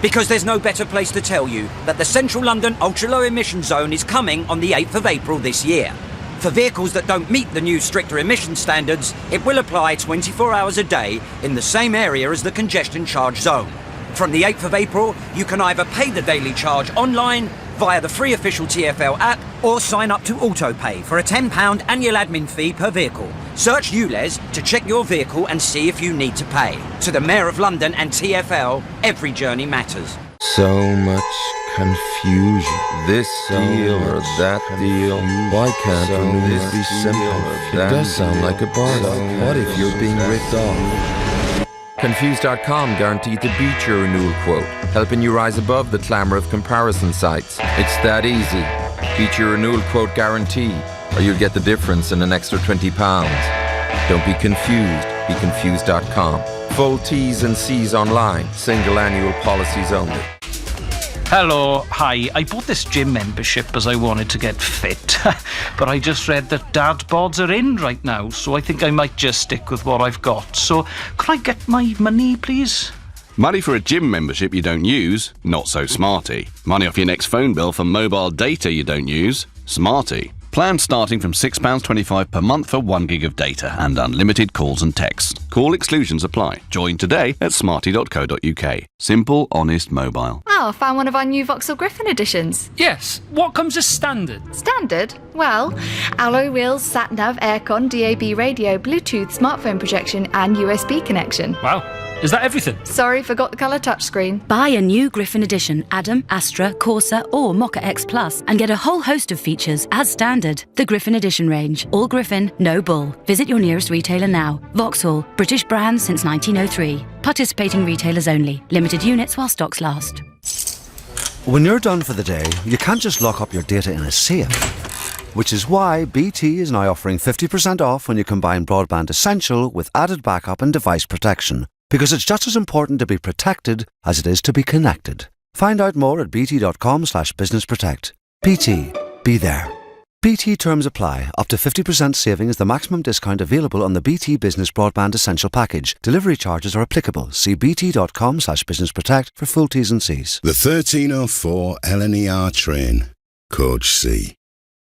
Because there's no better place to tell you that the Central London ultra-low emission zone is coming on the 8th of April this year. For vehicles that don't meet the new stricter emission standards, it will apply 24 hours a day in the same area as the congestion charge zone. From the 8th of April, you can either pay the daily charge online, via the free official TfL app, or sign up to AutoPay for a £10 annual admin fee per vehicle. Search ULEZ to check your vehicle and see if you need to pay. To the Mayor of London and TfL, every journey matters. So much confusion. This deal or that deal. Why can't renewals be simple? It does sound like a bargain. What if you're being ripped off? Confused.com guaranteed to beat your renewal quote, helping you rise above the clamour of comparison sites. It's that easy. Beat your renewal quote guarantee, or you'll get the difference in an extra £20. Don't be confused. Be confused.com. Full T's and C's online. Single annual policies only. Hello, hi. I bought this gym membership as I wanted to get fit, but I just read that dad bods are in right now, so I think I might just stick with what I've got. So, can I get my money, please? Money for a gym membership you don't use? Not so smarty. Money off your next phone bill for mobile data you don't use? Smarty. Plans starting from £6.25 per month for 1 gig of data and unlimited calls and texts. Call exclusions apply. Join today at smarty.co.uk. Simple, honest, mobile. Oh, I found one of our new Vauxhall Griffin editions. Yes. What comes as standard? Standard? Well, alloy wheels, sat-nav, aircon, DAB radio, Bluetooth, smartphone projection and USB connection. Wow. Is that everything? Sorry, forgot the colour touchscreen. Buy a new Griffin edition, Adam, Astra, Corsa or Mocha X Plus and get a whole host of features as standard. The Griffin edition range. All Griffin, no bull. Visit your nearest retailer now. Vauxhall, British brand since 1903. Participating retailers only. Limited units while stocks last. When you're done for the day, you can't just lock up your data in a safe. Which is why BT is now offering 50% off when you combine Broadband Essential with added backup and device protection. Because it's just as important to be protected as it is to be connected. Find out more at bt.com/businessprotect. BT. Be there. BT terms apply. Up to 50% saving is the maximum discount available on the BT Business Broadband Essential package. Delivery charges are applicable. See bt.com/businessprotect for full T's and C's. The 1304 LNER train. Coach C.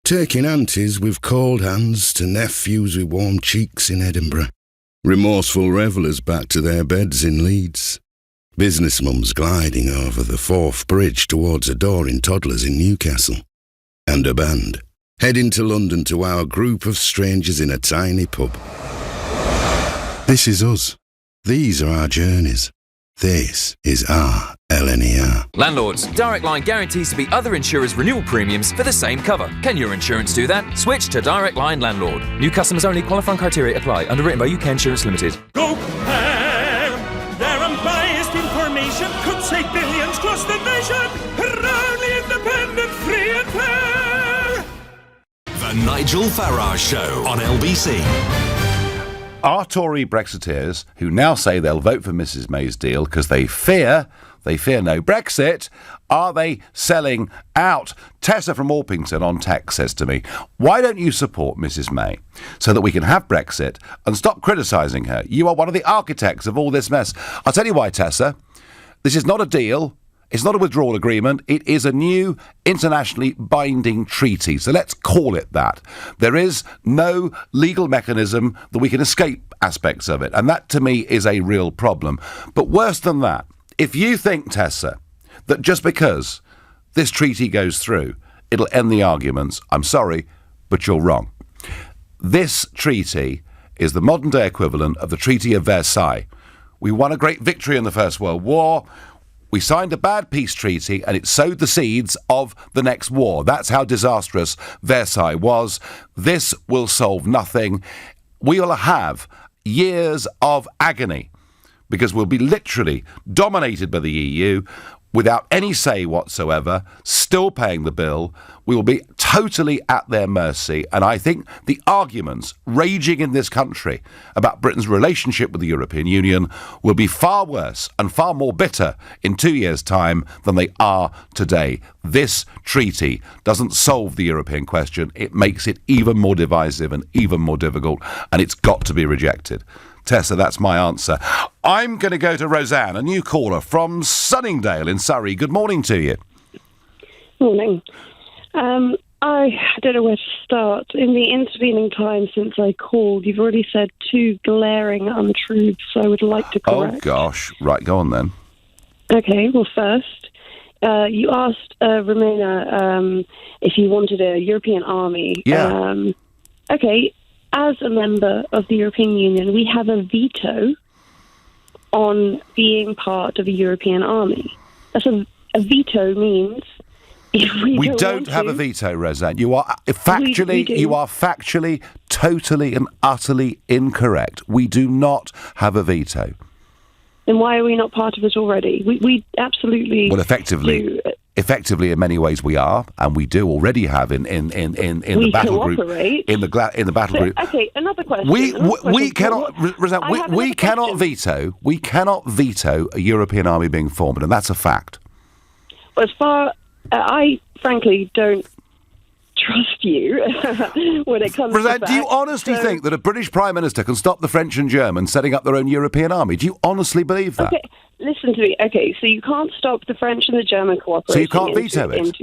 Taking aunties with cold hands to nephews with warm cheeks in Edinburgh. Remorseful revellers back to their beds in Leeds. Business mums gliding over the Forth Bridge towards a door in toddlers in Newcastle. And a band heading to London to our group of strangers in a tiny pub. This is us. These are our journeys. This is our LNER. Landlords, Direct Line guarantees to beat other insurers' renewal premiums for the same cover. Can your insurance do that? Switch to Direct Line Landlord. New customers only. Qualifying criteria apply. Underwritten by UK Insurance Limited. Go ham! Their unbiased information could save billions across the nation. Proudly independent, free and fair. The Nigel Farage Show on LBC. Are Tory Brexiteers, who now say they'll vote for Mrs May's deal because they fear no Brexit, are they selling out? Tessa from Orpington on text says to me, why don't you support Mrs May so that we can have Brexit and stop criticising her? You are one of the architects of all this mess. I'll tell you why, Tessa. This is not a deal. It's not a withdrawal agreement. It is a new internationally binding treaty. So let's call it that. There is no legal mechanism that we can escape aspects of it. And that, to me, is a real problem. But worse than that, if you think, Tessa, that just because this treaty goes through, it'll end the arguments, I'm sorry, but you're wrong. This treaty is the modern-day equivalent of the Treaty of Versailles. We won a great victory in the First World War. We signed a bad peace treaty and it sowed the seeds of the next war. That's how disastrous Versailles was. This will solve nothing. We will have years of agony because we'll be literally dominated by the EU without any say whatsoever, still paying the bill. We will be totally at their mercy. And I think the arguments raging in this country about Britain's relationship with the European Union will be far worse and far more bitter in 2 years' time than they are today. This treaty doesn't solve the European question. It makes it even more divisive and even more difficult, and it's got to be rejected. Tessa, that's my answer. I'm going to go to Roseanne, a new caller from Sunningdale in Surrey. Good morning to you. Morning. I don't know where to start. In the intervening time since I called, you've already said 2 glaring untruths I would like to correct. Oh, gosh. Right, go on then. Okay, well, first, you asked Romina if you wanted a European army. Yeah. Okay. As a member of the European Union, we have a veto on being part of a European army. That's a veto means if we don't have a veto, Roseanne. You are factually, you are factually, totally and utterly incorrect. We do not have a veto. Then why are we not part of it already? We absolutely. Well, effectively, in many ways, we are, and we do already have in the battle group. In the battle group. Okay, another question. We cannot veto. We cannot veto a European army being formed, and that's a fact. As far I frankly don't trust you when it comes Roseanne, to that. do you honestly think that a British Prime Minister can stop the French and Germans setting up their own European army? Do you honestly believe that? Okay, listen to me. Okay, so you can't stop the French and the German cooperating. So you can't veto it?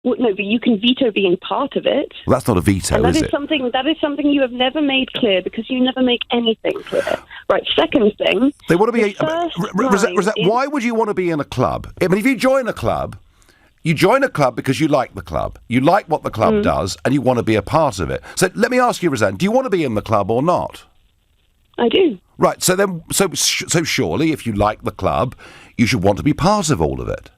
Well, no, but you can veto being part of it. Well, that's not a veto, And that is is it? something you have never made clear, because you never make anything clear. Right, second thing... They want to be... Rosette, why would you want to be in a club? I mean, if you join a club, you join a club because you like the club. You like what the club does, and you want to be a part of it. So let me ask you, Roseanne, do you want to be in the club or not? I do. Right, so then, so surely, if you like the club, you should want to be part of all of it.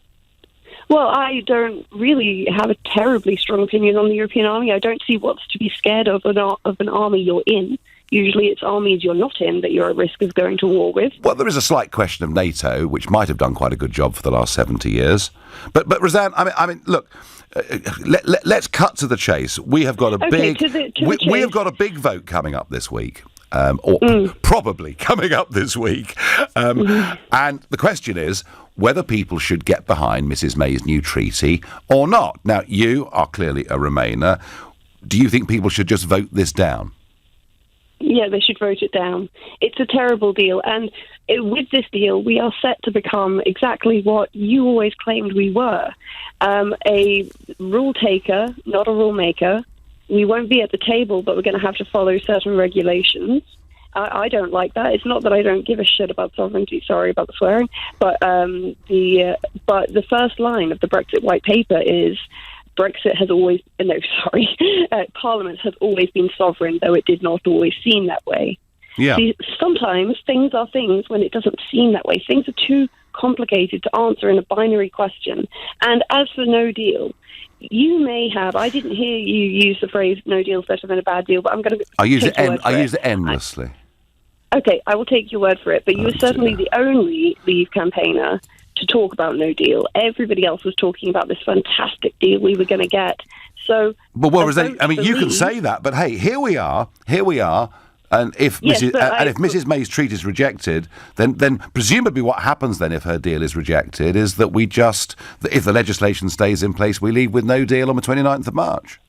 Well, I don't really have a terribly strong opinion on the European Army. I don't see what's to be scared of an army you're in. Usually it's armies you're not in that you're at risk of going to war with. Well, there is a slight question of NATO, which might have done quite a good job for the last 70 years. But Roseanne, I mean, look, let's cut to the chase. We have got a we have got a big vote coming up this week. Probably coming up this week. And the question is whether people should get behind Mrs May's new treaty or not. Now, you are clearly a Remainer. Do you think people should just vote this down? Yeah, they should vote it down. It's a terrible deal. And with this deal, we are set to become exactly what you always claimed we were. A rule taker, not a rule maker. We won't be at the table, but we're going to have to follow certain regulations. I don't like that. It's not that I don't give a shit about sovereignty. Sorry about the swearing. But the first line of the Brexit white paper is Brexit has always... No, sorry. Parliament has always been sovereign, though it did not always seem that way. Yeah. See, sometimes things are things when it doesn't seem that way. Things are too complicated to answer in a binary question. And as for no deal... You may have. I didn't hear you use the phrase "no deal's better than a bad deal," but I'm going to. I use it endlessly. Okay, I will take your word for it. But you were certainly the only Leave campaigner to talk about no deal. Everybody else was talking about this fantastic deal we were going to get. So, I mean, you can say that, but hey, here we are. And if Mrs May's treaty is rejected, then presumably what happens then if her deal is rejected is that if the legislation stays in place, we leave with no deal on the 29th of March.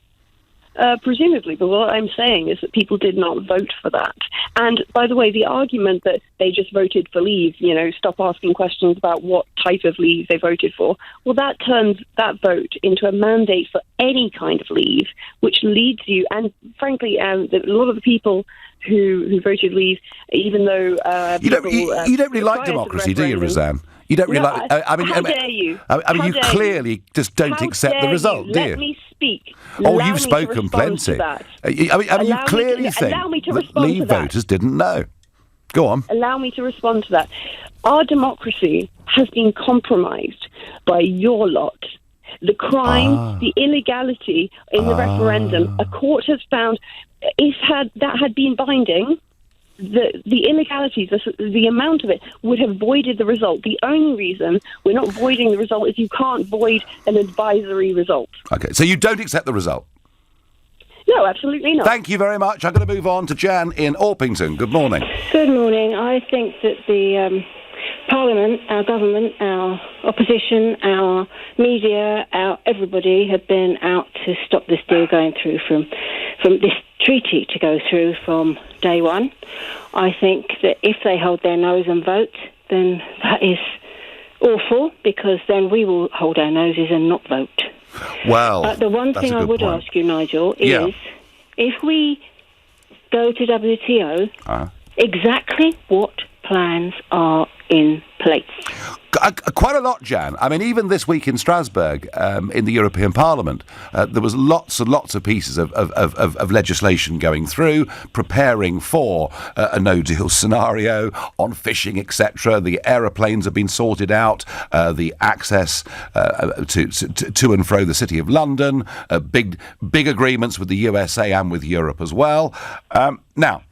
Presumably, but what I'm saying is that people did not vote for that. And by the way, the argument that they just voted for leave, stop asking questions about what type of leave they voted for, well, that turns that vote into a mandate for any kind of leave, which leads you, and frankly, a lot of the people who voted leave, even though you don't really like democracy, do you, Roseanne? You don't really like. How dare you? You clearly just don't accept the result, do you? Let me speak. You've spoken plenty. You clearly think that Leave voters didn't know. Go on. Allow me to respond to that. Our democracy has been compromised by your lot. The crime, the illegality in the referendum, a court has found, if that had been binding, the illegalities, the amount of it, would have voided the result. The only reason we're not voiding the result is you can't void an advisory result. Okay, so you don't accept the result? No, absolutely not. Thank you very much. I'm going to move on to Jan in Orpington. Good morning. Good morning. I think that the Parliament, our government, our opposition, our media, everybody have been out to stop this deal going through from this treaty to go through from day one. I think that if they hold their nose and vote, then that is awful, because then we will hold our noses and not vote. Well, the one thing I would ask you, Nigel, is if we go to WTO, exactly what plans are in place? Quite a lot, Jan. I mean, even this week in Strasbourg, in the European Parliament, there was lots and lots of pieces of legislation going through, preparing for a no-deal scenario on fishing, etc. The aeroplanes have been sorted out, the access to and fro the City of London, big agreements with the USA and with Europe as well. Now,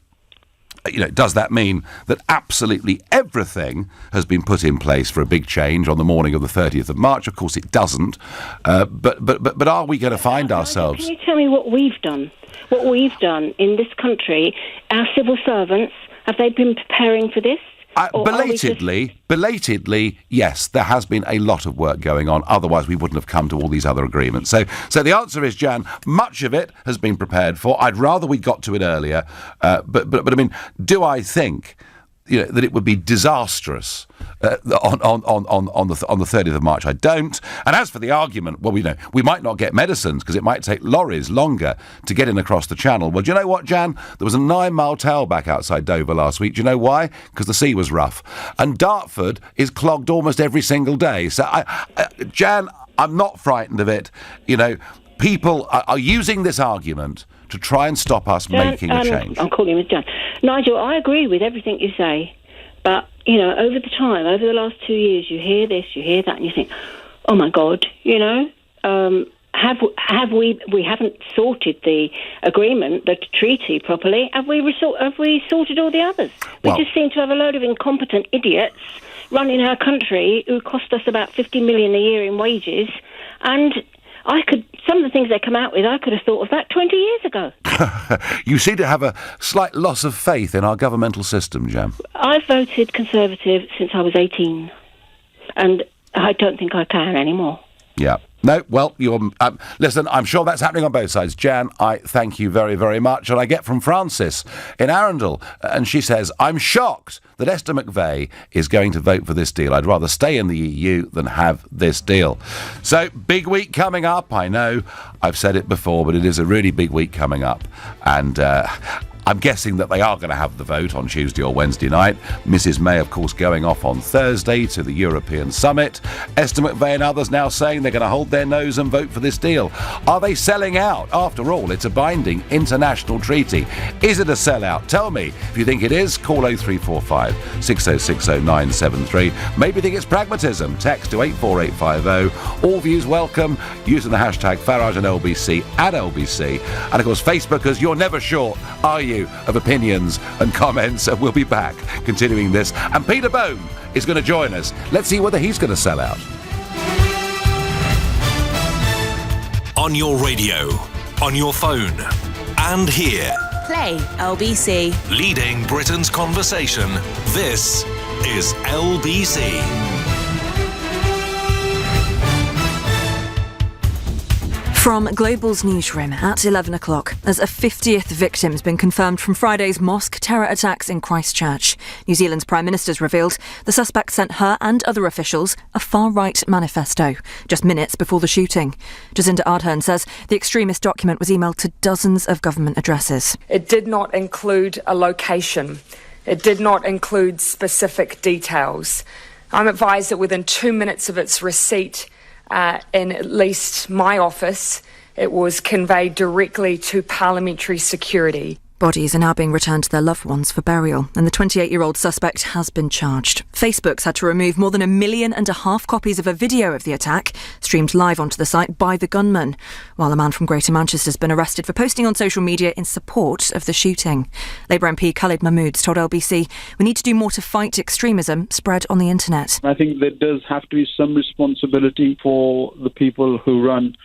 does that mean that absolutely everything has been put in place for a big change on the morning of the 30th of March? Of course it doesn't. But are we going to find ourselves... Can you tell me what we've done? What we've done in this country? Our civil servants, have they been preparing for this? Belatedly, yes, there has been a lot of work going on. Otherwise, we wouldn't have come to all these other agreements. So the answer is, Jan, much of it has been prepared for. I'd rather we got to it earlier. But I mean, do I think that it would be disastrous on the 30th of March. I don't. And as for the argument, well, we might not get medicines because it might take lorries longer to get in across the channel. Well, do you know what, Jan? There was a 9-mile tailback outside Dover last week. Do you know why? Because the sea was rough. And Dartford is clogged almost every single day. So, Jan, I'm not frightened of it. People are using this argument to try and stop us making a change. I'm calling him Jan. Nigel, I agree with everything you say, but, over the last 2 years, you hear this, you hear that, and you think, oh my God, we haven't sorted the agreement, the treaty properly. Have we sorted all the others? We just seem to have a load of incompetent idiots running our country who cost us about 50 million a year in wages, and some of the things they come out with, I could have thought of that 20 years ago. You seem to have a slight loss of faith in our governmental system, Jan. I've voted Conservative since I was 18, and I don't think I can anymore. Yeah. No, well, listen, I'm sure that's happening on both sides. Jan, I thank you very, very much. And I get from Francis in Arundel, and she says, I'm shocked that Esther McVey is going to vote for this deal. I'd rather stay in the EU than have this deal. So, big week coming up. I know I've said it before, but it is a really big week coming up. And I'm guessing that they are going to have the vote on Tuesday or Wednesday night. Mrs May, of course, going off on Thursday to the European Summit. Esther McVey and others now saying they're going to hold their nose and vote for this deal. Are they selling out? After all, it's a binding international treaty. Is it a sellout? Tell me. If you think it is, call 0345 6060 973. Maybe think it's pragmatism. Text to 84850. All views welcome. Using the hashtag Farage and LBC at LBC. And of course, Facebookers, you're never short, are you, of opinions and comments? And we'll be back continuing this. And Peter Bone is going to join us. Let's see whether he's going to sell out. On your radio, on your phone, and here. Play LBC. Leading Britain's conversation. This is LBC. From Global's newsroom at 11 o'clock, as a 50th victim has been confirmed from Friday's mosque terror attacks in Christchurch. New Zealand's Prime Minister's revealed the suspect sent her and other officials a far-right manifesto just minutes before the shooting. Jacinda Ardern says the extremist document was emailed to dozens of government addresses. It did not include a location. It did not include specific details. I'm advised that within 2 minutes of its receipt, in at least my office, it was conveyed directly to Parliamentary Security. Bodies are now being returned to their loved ones for burial, and the 28-year-old suspect has been charged. Facebook's had to remove more than 1.5 million copies of a video of the attack, streamed live onto the site by the gunman, while a man from Greater Manchester has been arrested for posting on social media in support of the shooting. Labour MP Khalid Mahmood's told LBC, we need to do more to fight extremism spread on the internet. I think there does have to be some responsibility for the people who run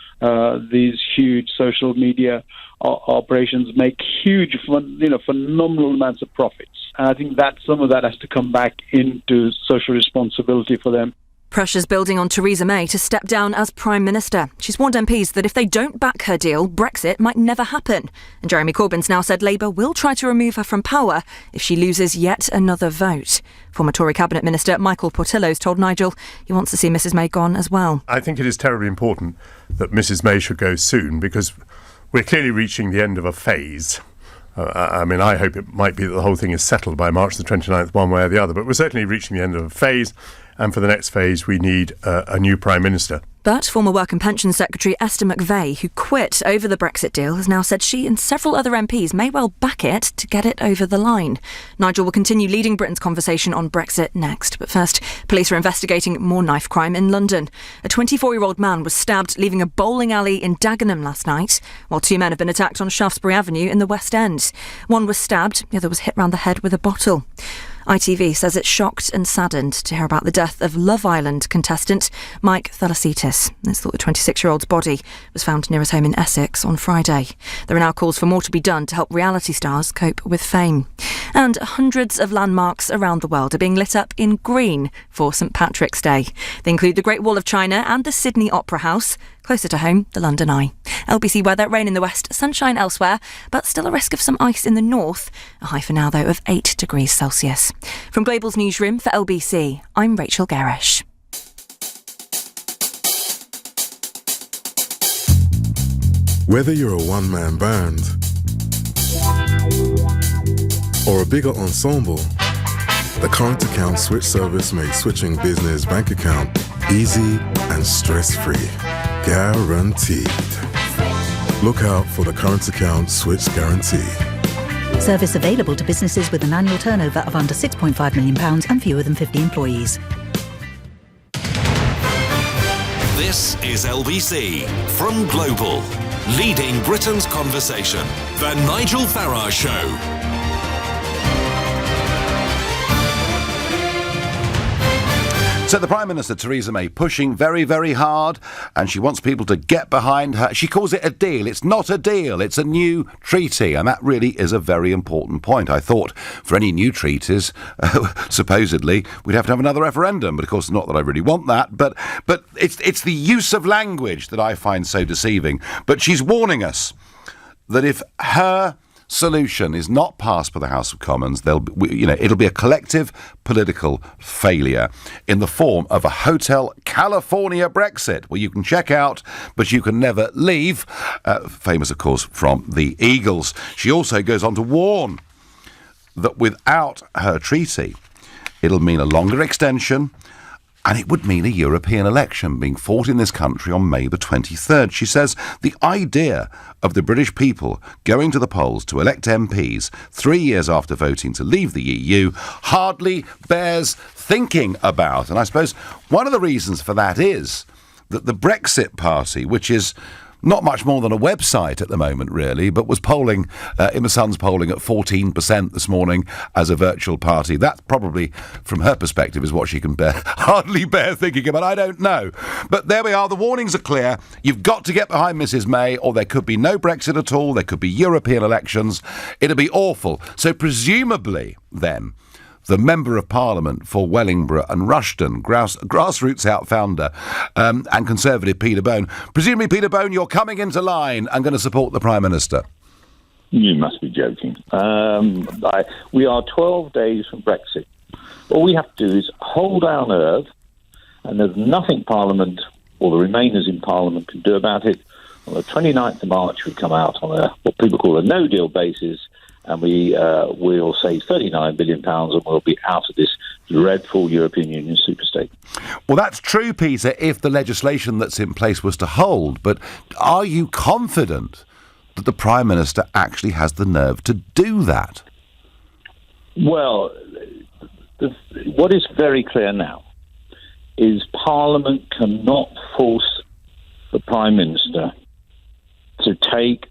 these huge social media operations, make huge, phenomenal amounts of profits. And I think that some of that has to come back into social responsibility for them. Pressure's building on Theresa May to step down as Prime Minister. She's warned MPs that if they don't back her deal, Brexit might never happen. And Jeremy Corbyn's now said Labour will try to remove her from power if she loses yet another vote. Former Tory Cabinet Minister Michael Portillo's told Nigel he wants to see Mrs May gone as well. I think it is terribly important that Mrs May should go soon because we're clearly reaching the end of a phase. I hope it might be that the whole thing is settled by March the 29th, one way or the other, but we're certainly reaching the end of a phase, and for the next phase we need a new Prime Minister. But former Work and Pensions Secretary Esther McVey, who quit over the Brexit deal, has now said she and several other MPs may well back it to get it over the line. Nigel will continue leading Britain's conversation on Brexit next. But first, police are investigating more knife crime in London. A 24-year-old man was stabbed leaving a bowling alley in Dagenham last night, while 2 men have been attacked on Shaftesbury Avenue in the West End. One was stabbed, the other was hit round the head with a bottle. ITV says it's shocked and saddened to hear about the death of Love Island contestant Mike Thalasitis. It's thought the 26-year-old's body was found near his home in Essex on Friday. There are now calls for more to be done to help reality stars cope with fame. And hundreds of landmarks around the world are being lit up in green for St Patrick's Day. They include the Great Wall of China and the Sydney Opera House. Closer to home, the London Eye. LBC weather, rain in the west, sunshine elsewhere, but still a risk of some ice in the north. A high for now, though, of 8 degrees Celsius. From Global's newsroom for LBC, I'm Rachel Garish. Whether you're a one-man band or a bigger ensemble, the current account switch service makes switching business bank account easy and stress-free. Guaranteed. Look out for the current account switch guarantee. Service available to businesses with an annual turnover of under £6.5 million and fewer than 50 employees. This is LBC from Global, leading Britain's conversation. The Nigel Farage Show. So the Prime Minister, Theresa May, pushing very, very hard, and she wants people to get behind her. She calls it a deal. It's not a deal. It's a new treaty, and that really is a very important point. I thought for any new treaties, supposedly, we'd have to have another referendum, but of course not that I really want that. But it's the use of language that I find so deceiving. But she's warning us that if her solution is not passed by the House of Commons, it'll be a collective political failure in the form of a Hotel California Brexit, where you can check out, but you can never leave. Famous, of course, from the Eagles. She also goes on to warn that without her treaty, it'll mean a longer extension, and it would mean a European election being fought in this country on May the 23rd. She says the idea of the British people going to the polls to elect MPs 3 years after voting to leave the EU hardly bears thinking about. And I suppose one of the reasons for that is that the Brexit Party, which is not much more than a website at the moment, really, but was polling, in the Sun's polling, at 14% this morning as a virtual party. That probably, from her perspective, is what she can hardly bear thinking about. I don't know. But there we are. The warnings are clear. You've got to get behind Mrs May, or there could be no Brexit at all. There could be European elections. It'll be awful. So presumably, then, the Member of Parliament for Wellingborough and Rushden, Grassroots Out founder, and Conservative Peter Bone. Presumably, Peter Bone, you're coming into line and going to support the Prime Minister. You must be joking. We are 12 days from Brexit. All we have to do is hold our nerve, and there's nothing Parliament or the Remainers in Parliament can do about it. On the 29th of March, we come out on what people call a no-deal basis, and we'll save £39 billion and we'll be out of this dreadful European Union superstate. Well, that's true, Peter, if the legislation that's in place was to hold. But are you confident that the Prime Minister actually has the nerve to do that? Well, what is very clear now is Parliament cannot force the Prime Minister to take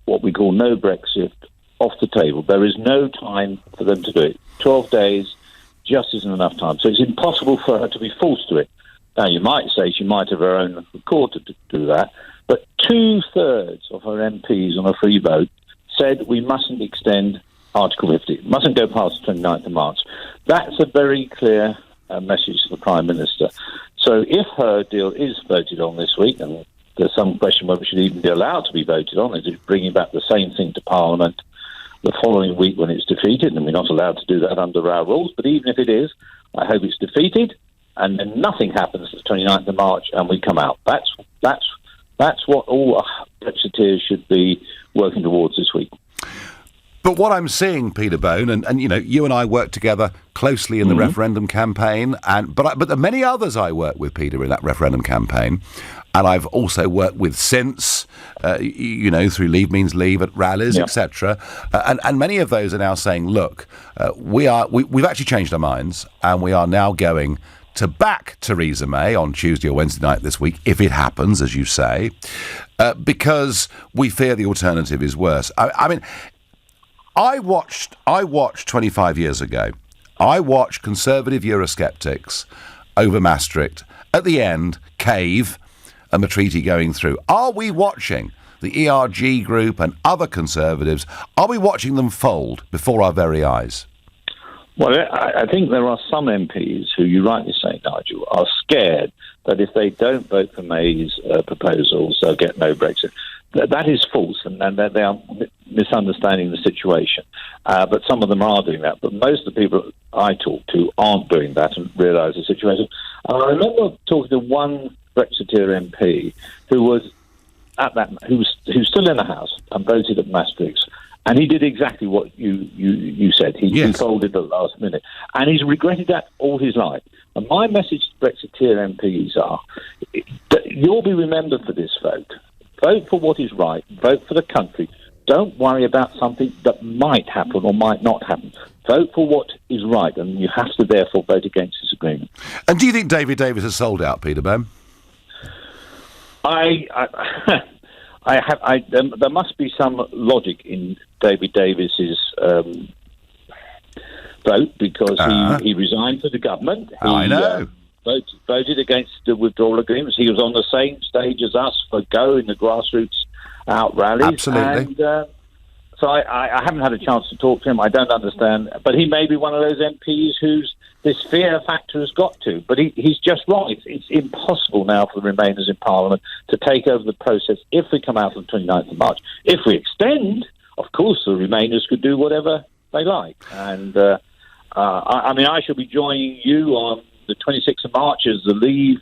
what we call no Brexit off the table. There is no time for them to do it. 12 days just isn't enough time. So it's impossible for her to be forced to it. Now, you might say she might have her own accord to do that, but 2/3 of her MPs on a free vote said we mustn't extend Article 50. It mustn't go past the 29th of March. That's a very clear message to the Prime Minister. So if her deal is voted on this week, and there's some question whether it should even be allowed to be voted on, is it bringing back the same thing to Parliament the following week when it's defeated, and we're not allowed to do that under our rules. But even if it is, I hope it's defeated, and then nothing happens the 29th of March, and we come out. That's what all Brexiteers should be working towards this week. But what I'm seeing, Peter Bone, and you and I work together closely in the referendum campaign, but there are many others I work with, Peter, in that referendum campaign, and I've also worked with since, through Leave Means Leave at rallies, etc. And many of those are now saying, look, we've actually changed our minds, and we are now going to back Theresa May on Tuesday or Wednesday night this week, if it happens, as you say, because we fear the alternative is worse. I watched 25 years ago, I watched Conservative Eurosceptics over Maastricht, at the end, cave, and the treaty going through. Are we watching the ERG group and other Conservatives, are we watching them fold before our very eyes? Well, I think there are some MPs who, you rightly say, Nigel, are scared that if they don't vote for May's proposals, they'll get no Brexit. That is false, and they are misunderstanding the situation. But some of them are doing that. But most of the people I talk to aren't doing that and realise the situation. And I remember talking to one Brexiteer MP who was who's still in the House and voted at Maastricht. And he did exactly what you said. He folded at the last minute. And he's regretted that all his life. And my message to Brexiteer MPs are, you'll be remembered for this vote. Vote for what is right. Vote for the country. Don't worry about something that might happen or might not happen. Vote for what is right, and you have to therefore vote against this agreement. And do you think David Davis has sold out, Peter Bone? There must be some logic in David Davis's vote, because he resigned for the government. I know. Voted against the withdrawal agreements. He was on the same stage as us for Go in the grassroots out rallies. Absolutely. And, so I haven't had a chance to talk to him. I don't understand. But he may be one of those MPs whose this fear factor has got to. But he's just wrong. It's impossible now for the Remainers in Parliament to take over the process if we come out on the 29th of March. If we extend, of course, the Remainers could do whatever they like. And, I shall be joining you on the 26th of March as the Leave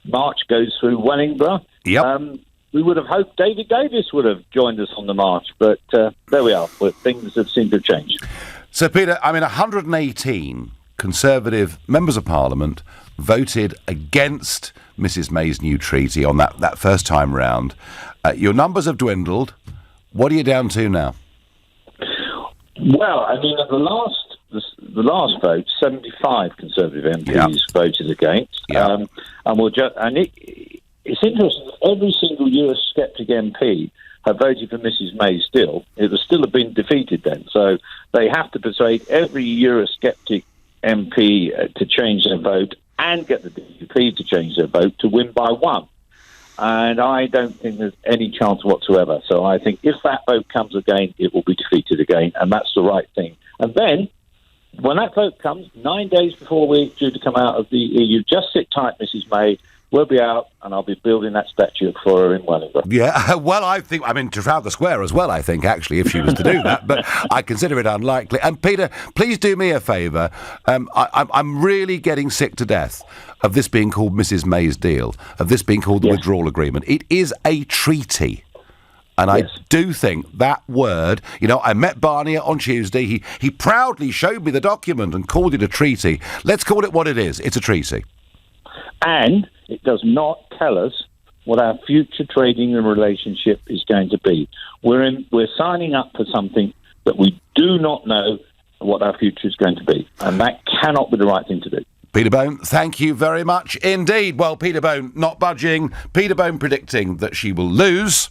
march goes through Wellingborough. Yep. We would have hoped David Davis would have joined us on the march, but there we are. Things have seemed to have changed. So, Peter, 118 Conservative members of Parliament voted against Mrs May's new treaty on that first time round. Your numbers have dwindled. What are you down to now? Well, at the last vote, 75 Conservative MPs voted against. Yeah. It's interesting, every single Eurosceptic MP have voted for Mrs May still. It would still have been defeated then. So they have to persuade every Eurosceptic MP to change their vote and get the DUP to change their vote to win by one. And I don't think there's any chance whatsoever. So I think if that vote comes again, it will be defeated again, and that's the right thing. And then, when that vote comes, 9 days before we're due to come out of the EU, just sit tight, Mrs May. We'll be out, and I'll be building that statue for her in Wellingborough. Yeah, well, I think, Trafalgar Square as well, I think, actually, if she was to do that, but I consider it unlikely. And, Peter, please do me a favour. I'm really getting sick to death of this being called Mrs May's deal, of this being called the withdrawal agreement. It is a treaty. And I do think that word, I met Barnier on Tuesday. He proudly showed me the document and called it a treaty. Let's call it what it is. It's a treaty. And it does not tell us what our future trading and relationship is going to be. We're signing up for something that we do not know what our future is going to be. And that cannot be the right thing to do. Peter Bone, thank you very much indeed. Well, Peter Bone not budging. Peter Bone predicting that she will lose,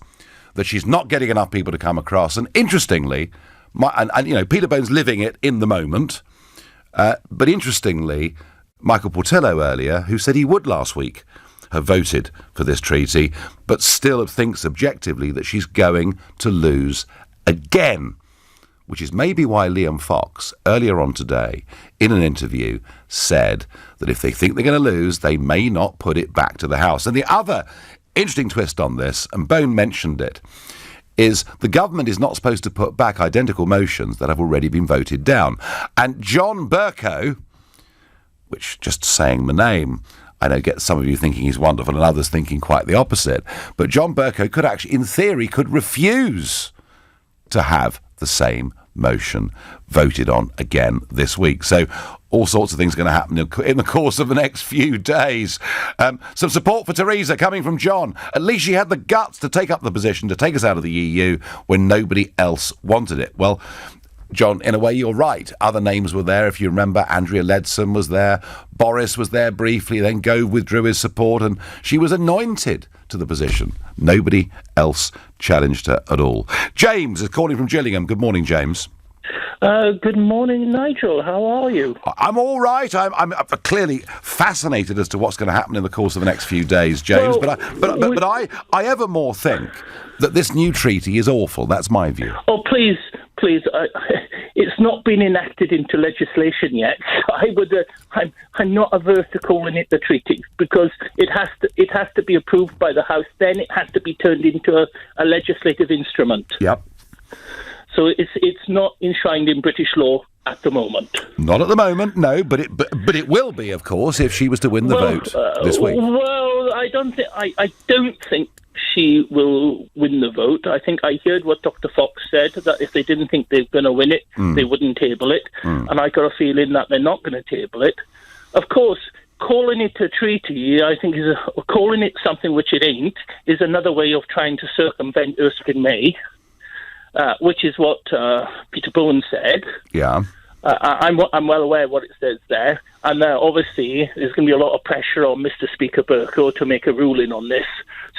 that she's not getting enough people to come across. And interestingly, Peter Bone's living it in the moment. But interestingly, Michael Portillo earlier, who said he would last week have voted for this treaty, but still thinks objectively that she's going to lose again, which is maybe why Liam Fox, earlier on today, in an interview, said that if they think they're going to lose, they may not put it back to the House. And the other interesting twist on this, and Bone mentioned it, is the government is not supposed to put back identical motions that have already been voted down. And John Bercow, which, just saying the name, I know gets some of you thinking he's wonderful and others thinking quite the opposite, but John Bercow could actually, in theory, could refuse to have the same motion voted on again this week. So all sorts of things are going to happen in the course of the next few days. Some support for Theresa coming from John. At least she had the guts to take up the position to take us out of the EU when nobody else wanted it. Well, John, in a way, you're right. Other names were there. If you remember, Andrea Leadsom was there. Boris was there briefly. Then Gove withdrew his support, and she was anointed to the position. Nobody else challenged her at all. James is calling from Gillingham. Good morning, James. Good morning, Nigel. How are you? I'm all right. I'm clearly fascinated as to what's going to happen in the course of the next few days, James. Well, but I evermore think that this new treaty is awful. That's my view. Oh, please. It's not been enacted into legislation yet. I'm not averse to calling it the treaty because it has to be approved by the House. Then it has to be turned into a legislative instrument. Yep. So it's not enshrined in British law at the moment. Not at the moment, no. But it will be, of course, if she was to win the vote this week. Well, I don't think she will win the vote. I think I heard what Dr. Fox said, that if they didn't think they were going to win it, they wouldn't table it. And I got a feeling that they're not going to table it. Of course, calling it a treaty, I think, calling it something which it ain't, is another way of trying to circumvent Erskine May, which is what Peter Bowen said. Yeah. I'm well aware of what it says there. And obviously, there's going to be a lot of pressure on Mr. Speaker Bercow to make a ruling on this.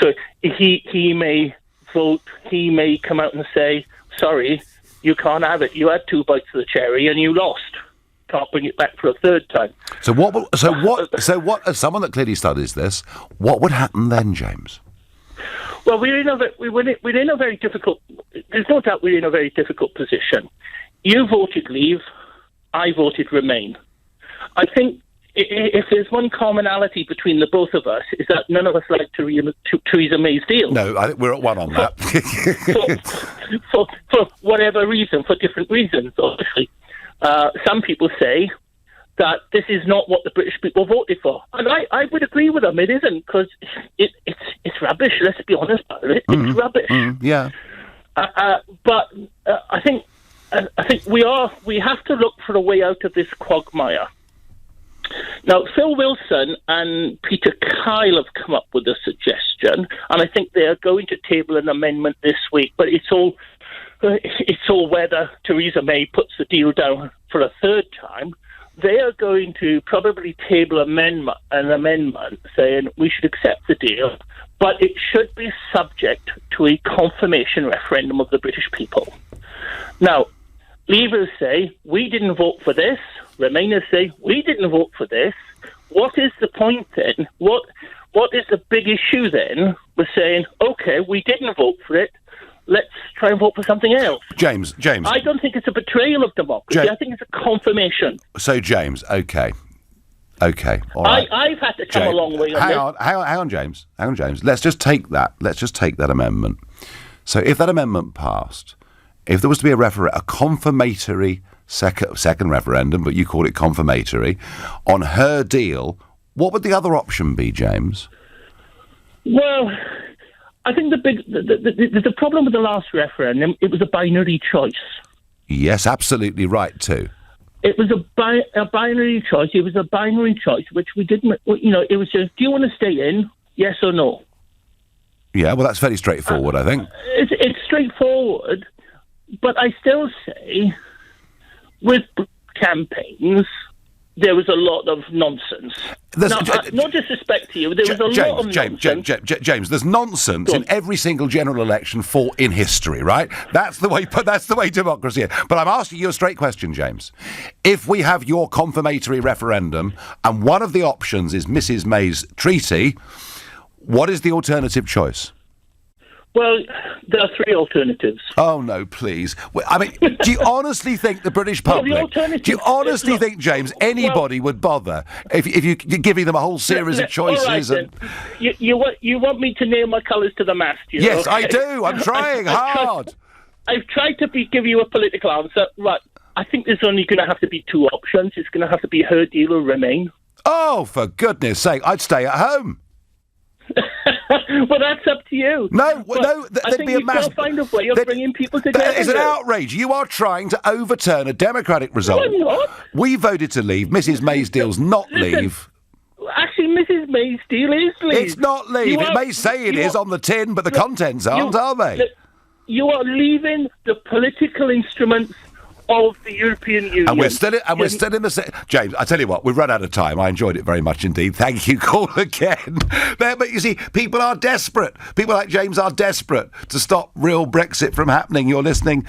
So he may vote, he may come out and say, sorry, you can't have it. You had 2 bites of the cherry and you lost. Can't bring it back for a third time. So what? As someone that clearly studies this, what would happen then, James? Well, we're in a very difficult. There's no doubt we're in a very difficult position. You voted Leave, I voted Remain. I think if there's one commonality between the both of us, is that none of us like Theresa May's deal. No, I think we're at one on that. for whatever reason, for different reasons, obviously. Some people say that this is not what the British people voted for. And I would agree with them. It isn't, because it's rubbish. Let's be honest about it. It's rubbish. Yeah. But I think we have to look for a way out of this quagmire. Now, Phil Wilson and Peter Kyle have come up with a suggestion, and I think they are going to table an amendment this week. But it's all whether Theresa May puts the deal down for a third time. They are going to probably table an amendment saying we should accept the deal, but it should be subject to a confirmation referendum of the British people. Now, Leavers say, we didn't vote for this. Remainers say, we didn't vote for this. What is the point then? What is the big issue then with saying, OK, we didn't vote for it, let's try and vote for something else? James. I don't think it's a betrayal of democracy. I think it's a confirmation. So, James, OK, all right. I've had to come a long way on this. Hang on, James. Let's just take that amendment. So if that amendment passed, if there was to be a confirmatory second referendum, but you call it confirmatory, on her deal, what would the other option be, James? Well, I think the problem with the last referendum, it was a binary choice. Yes, absolutely right too. It was a binary choice. It was a binary choice, which we didn't. It was just, do you want to stay in? Yes or no? Yeah, well, that's fairly straightforward, I think. It's straightforward, but I still say, with campaigns, there was a lot of nonsense. No disrespect to you, there was a lot of nonsense. James, there's nonsense in every single general election in history, right? That's the way democracy is. But I'm asking you a straight question, James. If we have your confirmatory referendum and one of the options is Mrs. May's treaty, what is the alternative choice? Well, there are 3 alternatives. Oh, no, please. I mean, do you honestly think the British public, think, James, anybody would bother if you're giving them a whole series of choices? Right, you want me to nail my colours to the mast? Yes, okay? I do. I'm trying hard. I've tried to give you a political answer. Right, I think there's only going to have to be 2 options. It's going to have to be her deal or Remain. Oh, for goodness sake, I'd stay at home. Well, that's up to you. No, I think you've got to find a way of bringing people together. It's an outrage. You are trying to overturn a democratic result. No, I'm not. We voted to leave. Mrs. May's deal's not leave. Actually, Mrs. May's deal is leave. It's not leave. It may say it is on the tin, but the contents aren't, are they? You are leaving the political instruments of the European Union. And we're still in the... James, I tell you what, we've run out of time. I enjoyed it very much indeed. Thank you. Call again. But you see, people are desperate. People like James are desperate to stop real Brexit from happening. You're listening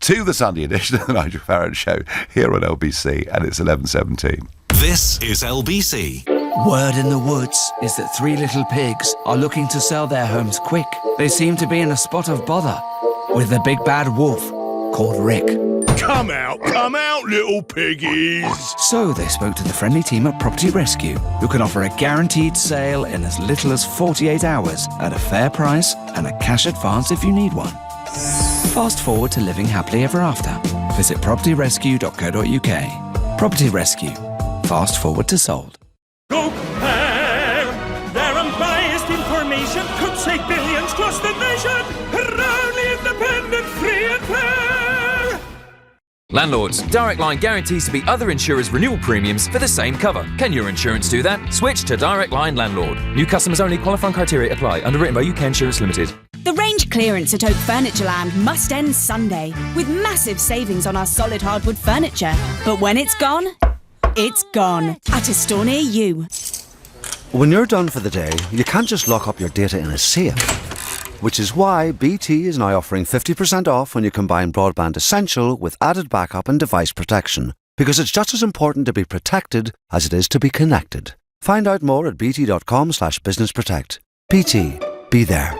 to the Sunday edition of the Nigel Farage Show here on LBC, and it's 11:17. This is LBC. Word in the woods is that 3 little pigs are looking to sell their homes quick. They seem to be in a spot of bother with a big bad wolf called Rick. Come out, little piggies! So they spoke to the friendly team at Property Rescue, who can offer a guaranteed sale in as little as 48 hours at a fair price and a cash advance if you need one. Fast forward to living happily ever after. Visit propertyrescue.co.uk. Property Rescue. Fast forward to sold. Go there! Their unbiased information could save billions across the nation. Proudly independent, free and fair! Landlords, Direct Line guarantees to beat other insurers' renewal premiums for the same cover. Can your insurance do that? Switch to Direct Line Landlord. New customers only. Qualifying criteria apply. Underwritten by UK Insurance Limited. The range clearance at Oak Furnitureland must end Sunday with massive savings on our solid hardwood furniture. But when it's gone at a store near you. When you're done for the day, you can't just lock up your data in a safe. Which is why BT is now offering 50% off when you combine Broadband Essential with added backup and device protection. Because it's just as important to be protected as it is to be connected. Find out more at bt.com/businessprotect. BT. Be there.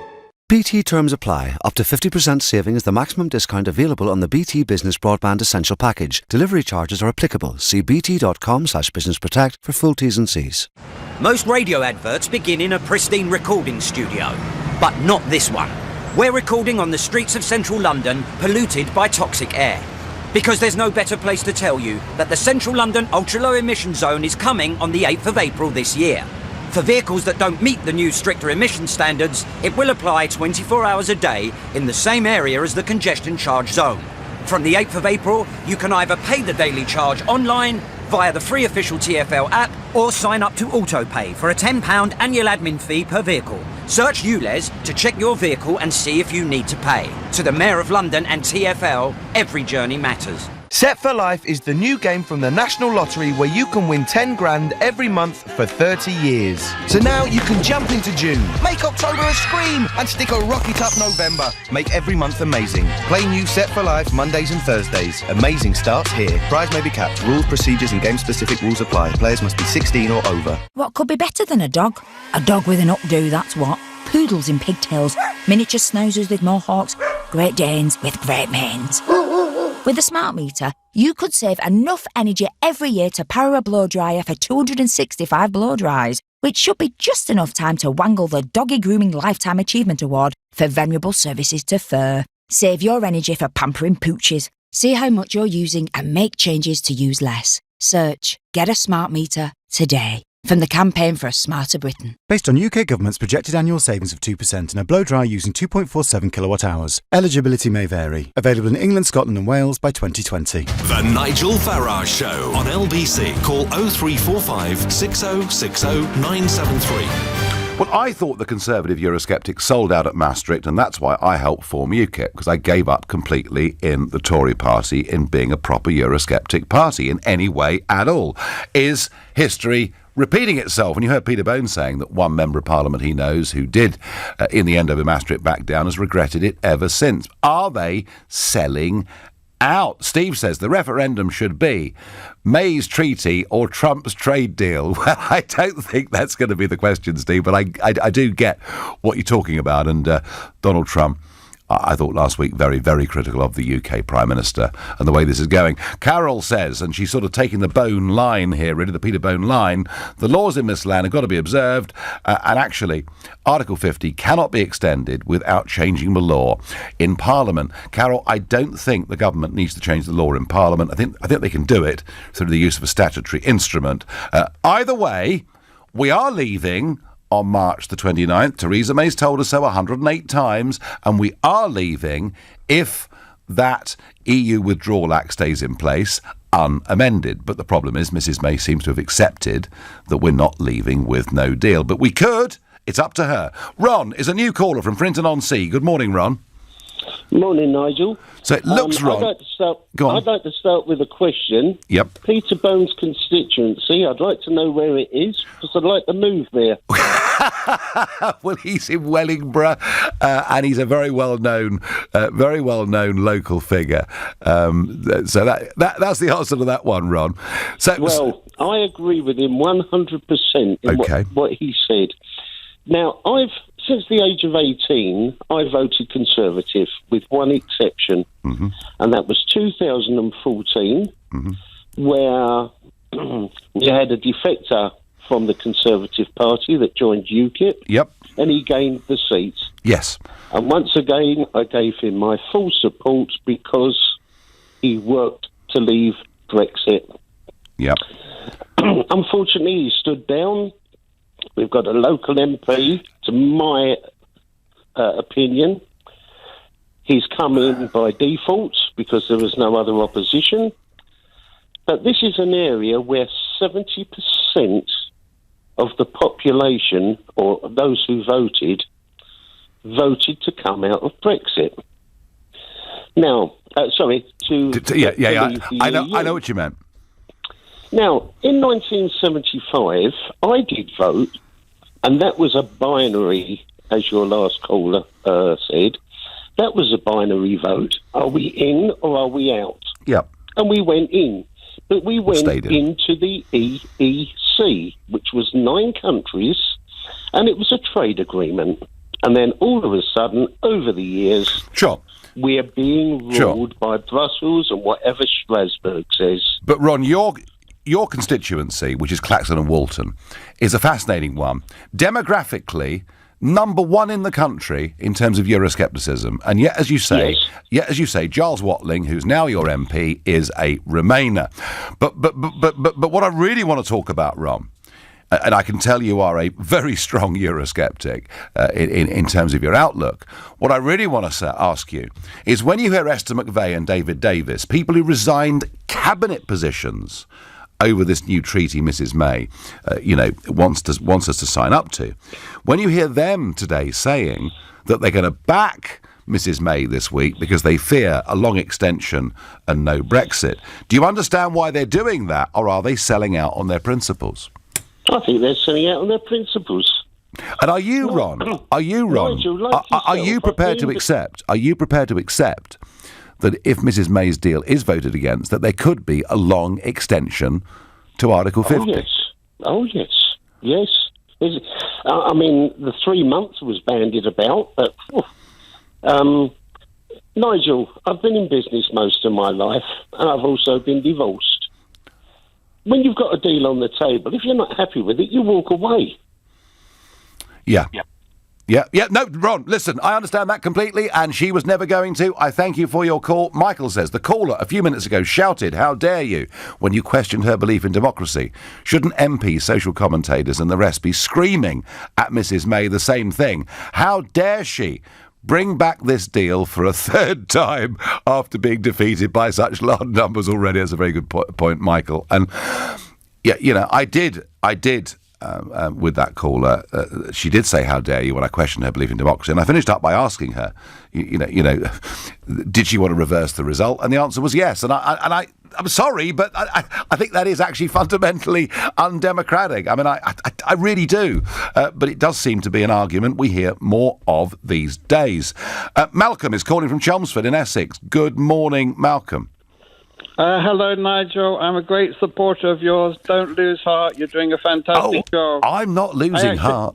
BT terms apply. Up to 50% saving is the maximum discount available on the BT Business Broadband Essential package. Delivery charges are applicable. See bt.com/businessprotect for full T's and C's. Most radio adverts begin in a pristine recording studio. But not this one. We're recording on the streets of central London, polluted by toxic air. Because there's no better place to tell you that the Central London Ultra-Low Emission Zone is coming on the 8th of April this year. For vehicles that don't meet the new stricter emission standards, it will apply 24 hours a day in the same area as the congestion charge zone. From the 8th of April, you can either pay the daily charge online, via the free official TfL app, or sign up to AutoPay for a £10 annual admin fee per vehicle. Search ULEZ to check your vehicle and see if you need to pay. To the Mayor of London and TfL, every journey matters. Set for Life is the new game from the National Lottery where you can win 10 grand every month for 30 years. So now you can jump into June, make October a scream, and stick a rocket up November. Make every month amazing. Play new Set for Life Mondays and Thursdays. Amazing starts here. Prize may be capped. Rules, procedures and game-specific rules apply. Players must be 16 or over. What could be better than a dog? A dog with an updo, that's what. Poodles in pigtails, miniature schnauzers with mohawks, Great Danes with great manes. With a smart meter, you could save enough energy every year to power a blow dryer for 265 blow dries, which should be just enough time to wangle the Doggy Grooming Lifetime Achievement Award for venerable services to fur. Save your energy for pampering pooches. See how much you're using and make changes to use less. Search Get a Smart Meter today. From the Campaign for a Smarter Britain. Based on UK Government's projected annual savings of 2% and a blow dry using 2.47 kilowatt hours. Eligibility may vary. Available in England, Scotland and Wales by 2020. The Nigel Farage Show on LBC. Call 0345 6060 973. Well, I thought the Conservative Eurosceptic sold out at Maastricht, and that's why I helped form UKIP, because I gave up completely in the Tory party in being a proper Eurosceptic party in any way at all. Is history repeating itself? And you heard Peter Bone saying that one member of Parliament he knows who did, in the end over Maastricht, back down, has regretted it ever since. Are they selling out? Steve says the referendum should be May's treaty or Trump's trade deal. Well, I don't think that's going to be the question, Steve, but I do get what you're talking about. And Donald Trump, I thought last week, very, very critical of the UK Prime Minister and the way this is going. Carol says, and she's sort of taking the Bone line here, really, the Peter Bone line, the laws in this land have got to be observed, and actually, Article 50 cannot be extended without changing the law in Parliament. Carol, I don't think the government needs to change the law in Parliament. I think they can do it through the use of a statutory instrument. Either way, we are leaving on March the 29th. Theresa May's told us so 108 times, and we are leaving if that EU Withdrawal Act stays in place unamended. But the problem is Mrs May seems to have accepted that we're not leaving with no deal. But we could. It's up to her. Ron is a new caller from Frinton-on-Sea. Good morning, Ron. Morning, Nigel. So it looks wrong. I'd like to start with a question. Yep. Peter Bone's constituency, I'd like to know where it is, because I'd like to move there. Well, he's in Wellingborough, and he's a very well-known local figure. So that's the answer to that one, Ron. Well, I agree with him 100% in what he said. Now, since the age of 18, I voted Conservative with one exception, and that was 2014, where we had a defector from the Conservative Party that joined UKIP. Yep. And he gained the seats. Yes. And once again, I gave him my full support because he worked to leave Brexit. Yep. Unfortunately, he stood down. We've got a local MP, to my opinion. He's come in by default because there was no other opposition. But this is an area where 70% of the population, or those who voted to come out of Brexit. Now, I know what you meant. Now, in 1975, I did vote, and that was a binary, as your last caller said. That was a binary vote. Are we in or are we out? Yep. And we went in. But we went into the EEC, which was 9 countries, and it was a trade agreement. And then all of a sudden, over the years, we are being ruled by Brussels and whatever Strasbourg says. But Ron, your constituency, which is Clacton and Walton, is a fascinating one. Demographically, number 1 in the country in terms of Euroscepticism, and yet, as you say, Giles Watling, who's now your MP, is a Remainer. But what I really want to talk about, Ron, and I can tell you are a very strong Eurosceptic in terms of your outlook. What I really want to ask you is, when you hear Esther McVey and David Davis, people who resigned cabinet positions over this new treaty Mrs May, wants us to sign up to. When you hear them today saying that they're going to back Mrs May this week because they fear a long extension and no Brexit, do you understand why they're doing that, or are they selling out on their principles? I think they're selling out on their principles. And are you, Ron? Are you prepared to accept? Are you prepared to accept that if Mrs May's deal is voted against, that there could be a long extension to Article 50? Oh, yes. Yes. I mean, the 3 months was bandied about, but... Nigel, I've been in business most of my life, and I've also been divorced. When you've got a deal on the table, if you're not happy with it, you walk away. Yeah. No, Ron, listen, I understand that completely, and she was never going to. I thank you for your call. Michael says, the caller a few minutes ago shouted, "How dare you," when you questioned her belief in democracy. Shouldn't MPs, social commentators and the rest be screaming at Mrs May the same thing? How dare she bring back this deal for a third time after being defeated by such large numbers already? That's a very good point, Michael. And, I did... with that caller, she did say, "How dare you," when I questioned her belief in democracy, and I finished up by asking her, did she want to reverse the result? And the answer was yes. And I'm sorry, but I think that is actually fundamentally undemocratic. I mean, I really do. But it does seem to be an argument we hear more of these days. Malcolm is calling from Chelmsford in Essex. Good morning, Malcolm. Hello, Nigel. I'm a great supporter of yours. Don't lose heart. You're doing a fantastic job. I'm not losing heart.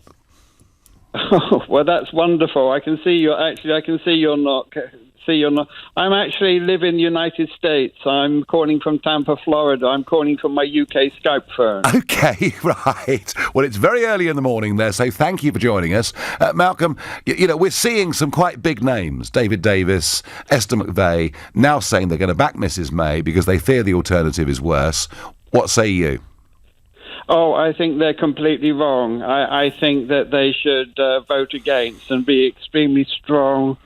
Oh, well, that's wonderful. I can see you're not. I'm actually live in the United States. I'm calling from Tampa, Florida. I'm calling from my UK Skype phone. Okay, right. Well, it's very early in the morning there, so thank you for joining us. Malcolm, we're seeing some quite big names. David Davis, Esther McVey, now saying they're going to back Mrs May because they fear the alternative is worse. What say you? Oh, I think they're completely wrong. I think that they should vote against and be extremely strong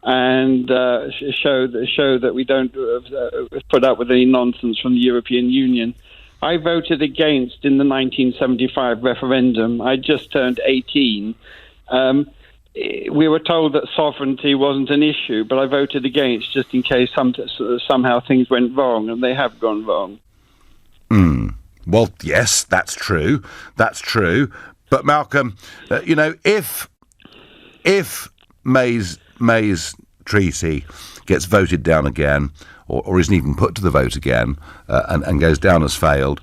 and show that we don't put up with any nonsense from the European Union. I voted against in the 1975 referendum. I just turned 18. We were told that sovereignty wasn't an issue, but I voted against just in case somehow things went wrong, and they have gone wrong. Well, yes, that's true. That's true. But Malcolm, if May's treaty gets voted down again, or isn't even put to the vote again, and goes down as failed,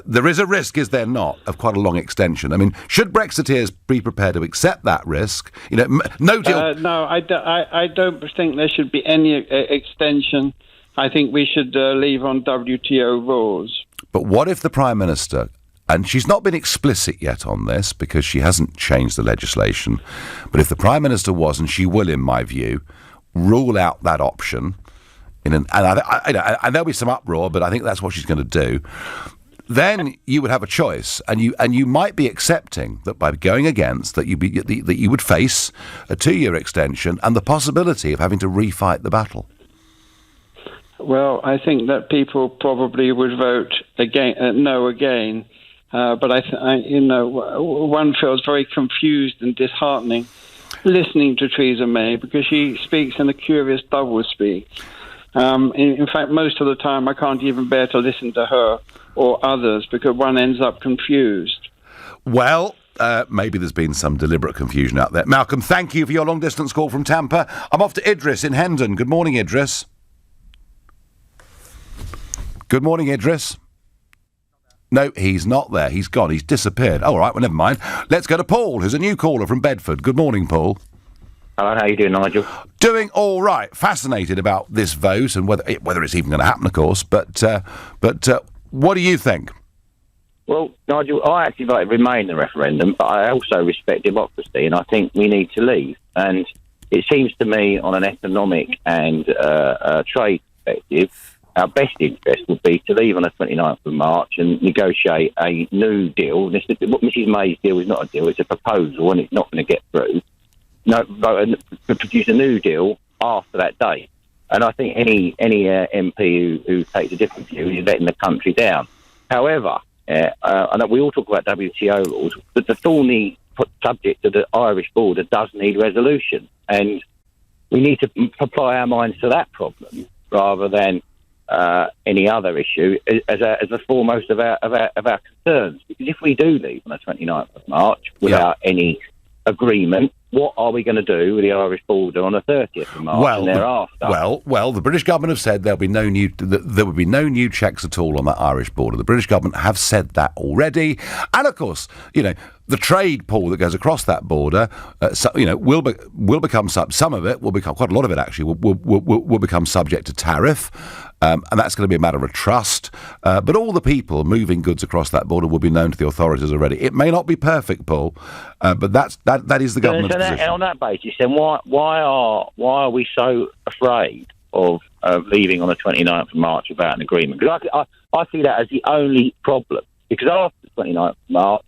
there is a risk, is there not, of quite a long extension? I mean, should Brexiteers be prepared to accept that risk? No deal. No, I don't think there should be any extension. I think we should leave on WTO rules. But what if the Prime Minister, and she's not been explicit yet on this because she hasn't changed the legislation, but if the Prime Minister was, and she will, in my view, rule out that option, and there'll be some uproar, but I think that's what she's going to do, then you would have a choice, and you might be accepting that by going against that you would face a 2-year extension and the possibility of having to refight the battle. Well, I think that people probably would vote no again, but one feels very confused and disheartening listening to Theresa May because she speaks in a curious doublespeak. In fact, most of the time I can't even bear to listen to her or others because one ends up confused. Well, maybe there's been some deliberate confusion out there. Malcolm, thank you for your long-distance call from Tampa. I'm off to Idris in Hendon. Good morning, Idris. Good morning, Idris. No, he's not there. He's gone. He's disappeared. All right, well, never mind. Let's go to Paul, who's a new caller from Bedford. Good morning, Paul. Hello, how you doing, Nigel? Doing all right. Fascinated about this vote and whether it's even going to happen, of course. But what do you think? Well, Nigel, I actually voted Remain in the referendum, but I also respect democracy, and I think we need to leave. And it seems to me, on an economic and trade perspective, our best interest would be to leave on the 29th of March and negotiate a new deal. Mrs May's deal is not a deal, it's a proposal, and it's not going to get through. To produce a new deal after that date. And I think any MP who takes a different view is letting the country down. However, I know we all talk about WTO rules, but the thorny subject of the Irish border does need resolution. And we need to apply our minds to that problem rather than any other issue as the foremost of our concerns. Because if we do leave on the 29th of March without any agreement, what are we going to do with the Irish border on the 30th of March and thereafter? Well, the British government have said there would be no new checks at all on that Irish border. The British government have said that already, and of course, the trade pool that goes across that border, will become some of it will become quite a lot of it actually will become subject to tariff. And that's going to be a matter of trust. But all the people moving goods across that border will be known to the authorities already. It may not be perfect, Paul, but that is the government's position. On that basis, then why are we so afraid of leaving on the 29th of March without an agreement? Because I see that as the only problem. Because after the 29th of March,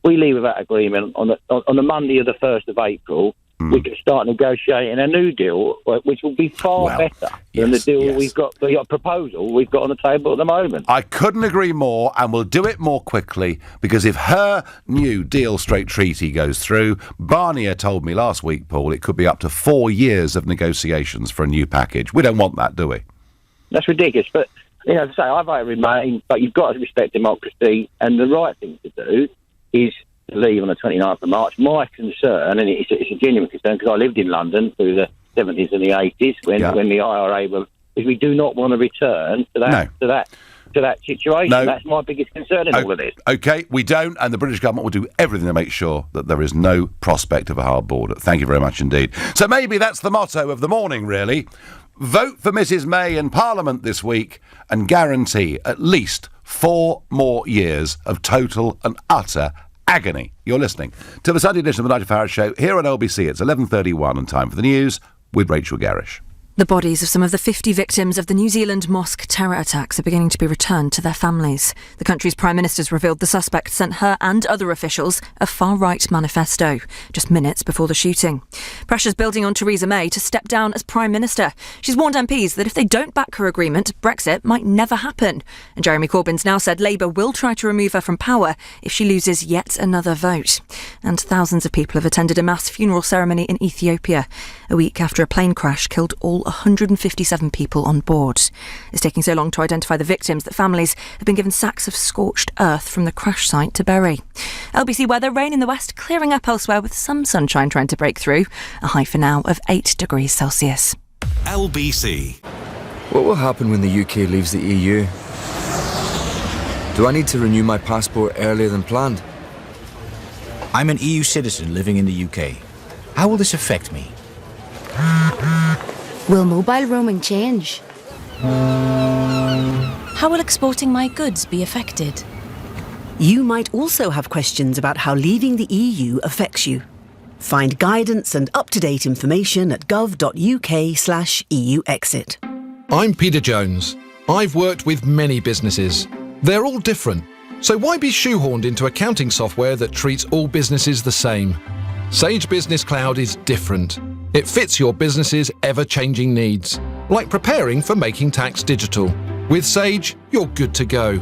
we leave without agreement on the Monday of the 1st of April. We can start negotiating a new deal, which will be far better than the deal we've got, the proposal we've got on the table at the moment. I couldn't agree more, and we'll do it more quickly, because if her new deal/treaty goes through, Barnier told me last week, Paul, it could be up to 4 years of negotiations for a new package. We don't want that, do we? That's ridiculous, but, as I say, I vote Remain, but you've got to respect democracy, and the right thing to do is to leave on the 29th of March. My concern, and it's a genuine concern because I lived in London through the 70s and the 80s when the IRA is we do not want to return to that situation. No. That's my biggest concern in all of this. OK, we don't, and the British government will do everything to make sure that there is no prospect of a hard border. Thank you very much indeed. So maybe that's the motto of the morning, really. Vote for Mrs May in Parliament this week and guarantee at least 4 more years of total and utter agony. You're listening to the Sunday edition of the Nigel Farage Show here on LBC. It's 11:31 and time for the news with Rachel Garish. The bodies of some of the 50 victims of the New Zealand mosque terror attacks are beginning to be returned to their families. The country's Prime Minister's revealed the suspect sent her and other officials a far-right manifesto, just minutes before the shooting. Pressure's building on Theresa May to step down as Prime Minister. She's warned MPs that if they don't back her agreement, Brexit might never happen. And Jeremy Corbyn's now said Labour will try to remove her from power if she loses yet another vote. And thousands of people have attended a mass funeral ceremony in Ethiopia, a week after a plane crash killed all 157 people on board. It's taking so long to identify the victims that families have been given sacks of scorched earth from the crash site to bury. LBC weather, rain in the west, clearing up elsewhere with some sunshine trying to break through. A high for now of 8 degrees Celsius. LBC. What will happen when the UK leaves the EU? Do I need to renew my passport earlier than planned? I'm an EU citizen living in the UK. How will this affect me? Will mobile roaming change? How will exporting my goods be affected? You might also have questions about how leaving the EU affects you. Find guidance and up-to-date information at gov.uk/EU exit. I'm Peter Jones. I've worked with many businesses. They're all different. So why be shoehorned into accounting software that treats all businesses the same? Sage Business Cloud is different. It fits your business's ever-changing needs, like preparing for Making Tax Digital. With Sage, you're good to go.